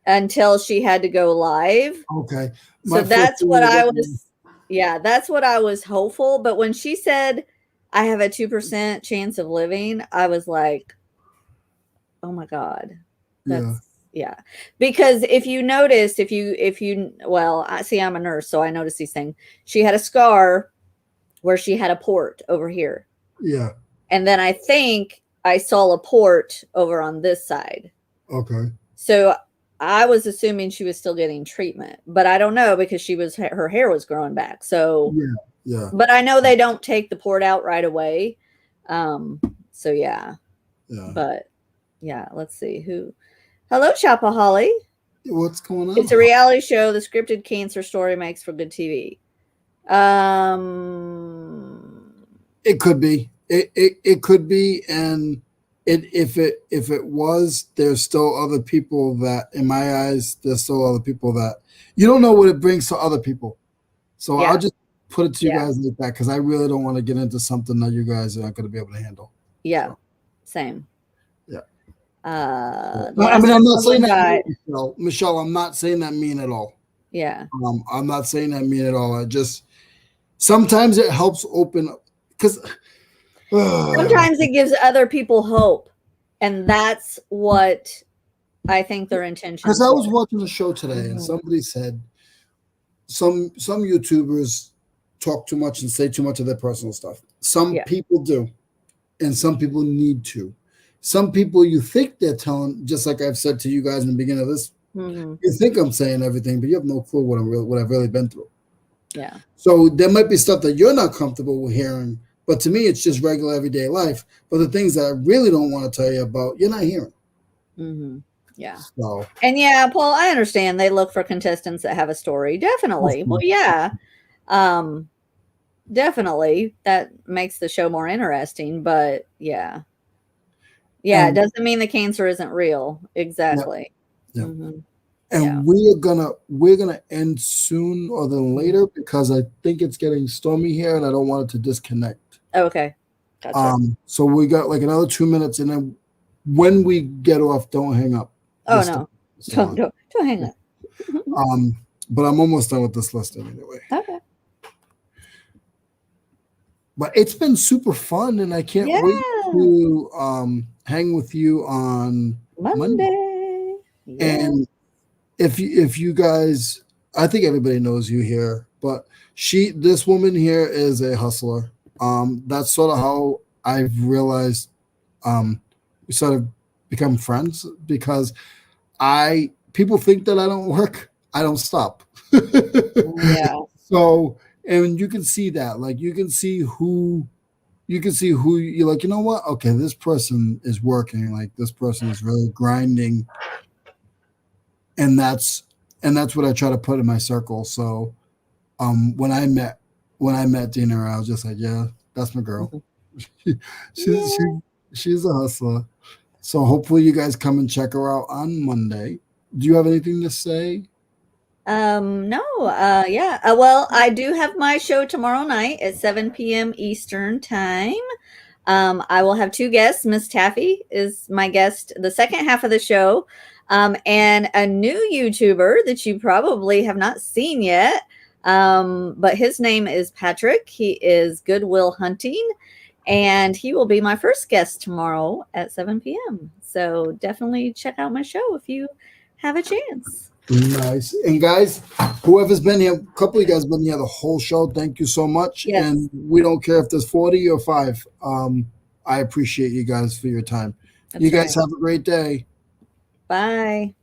[SPEAKER 2] until she had to go live.
[SPEAKER 1] Okay.
[SPEAKER 2] So that's what I was. Yeah, that's what I was hopeful. But when she said I have a 2% chance of living, I was like, oh my God. Yeah. Because if you notice, well, I'm a nurse, so I noticed these things. She had a scar where she had a port over here.
[SPEAKER 1] Yeah.
[SPEAKER 2] And then I think I saw a port over on this side.
[SPEAKER 1] Okay.
[SPEAKER 2] So I was assuming she was still getting treatment, but I don't know because her hair was growing back. So
[SPEAKER 1] yeah.
[SPEAKER 2] But I know they don't take the port out right away. So yeah. But yeah, let's see who. Hello, Shopaholic.
[SPEAKER 1] What's going on?
[SPEAKER 2] It's a reality show. The scripted cancer story makes for good TV.
[SPEAKER 1] It could be. It could be, and if it was, there's still other people that, in my eyes, there's still other people that you don't know what it brings to other people. So I'll just put it to you guys like that because I really don't want to get into something that you guys aren't going to be able to handle.
[SPEAKER 2] Yeah, same.
[SPEAKER 1] Yeah.
[SPEAKER 2] I'm
[SPEAKER 1] not saying that, Michelle. I'm not saying that mean at all.
[SPEAKER 2] Yeah.
[SPEAKER 1] I'm not saying that mean at all. I just sometimes it helps open up because
[SPEAKER 2] sometimes it gives other people hope, and that's what I think their intention.
[SPEAKER 1] Because I was watching the show today, and somebody said some YouTubers talk too much and say too much of their personal stuff. Some people do, and some people need to. some people you think they're telling, just like I've said to you guys in the beginning of this, you think I'm saying everything, but you have no clue what I've really been through.
[SPEAKER 2] Yeah.
[SPEAKER 1] So there might be stuff that you're not comfortable with hearing, but to me, it's just regular everyday life. But the things that I really don't want to tell you about, you're not hearing.
[SPEAKER 2] Yeah.
[SPEAKER 1] So.
[SPEAKER 2] And yeah, Paul, I understand they look for contestants that have a story. Definitely. Well, yeah. Definitely. That makes the show more interesting. But yeah. Yeah, it doesn't mean the cancer isn't real. Exactly.
[SPEAKER 1] Yeah.
[SPEAKER 2] And
[SPEAKER 1] yeah. we're gonna end soon or then later because I think it's getting stormy here and I don't want it to disconnect.
[SPEAKER 2] Okay. Gotcha.
[SPEAKER 1] So we got like another 2 minutes, and then when we get off, don't hang up.
[SPEAKER 2] Oh no. Don't hang up.
[SPEAKER 1] But I'm almost done with this listing anyway.
[SPEAKER 2] Okay.
[SPEAKER 1] But it's been super fun, and I can't wait to hang with you on Monday. Yeah. And if you guys, I think everybody knows you here, but this woman here is a hustler. That's sort of how I've realized we sort of become friends, because people think that I don't work. I don't stop.
[SPEAKER 2] Yeah.
[SPEAKER 1] So, and you can see that, like, you can see who you're like, you know what? Okay, this person is working. Like, this person is really grinding. And that's what I try to put in my circle. So, when I met Dina, I was just like, yeah, that's my girl. She's a hustler. So hopefully you guys come and check her out on Monday. Do you have anything to say?
[SPEAKER 2] No. Yeah. Well, I do have my show tomorrow night at 7 p.m. Eastern time. I will have two guests. Miss Taffy is my guest the second half of the show. And a new YouTuber that you probably have not seen yet. But his name is Patrick. He is Goodwill Hunting, and he will be my first guest tomorrow at 7 p.m. So definitely check out my show if you have a chance.
[SPEAKER 1] Nice. And guys, whoever's been here, a couple of you guys been here the whole show, thank you so much. Yes. And we don't care if there's 40 or 5. I appreciate you guys for your time. That's you guys have a great day.
[SPEAKER 2] Bye.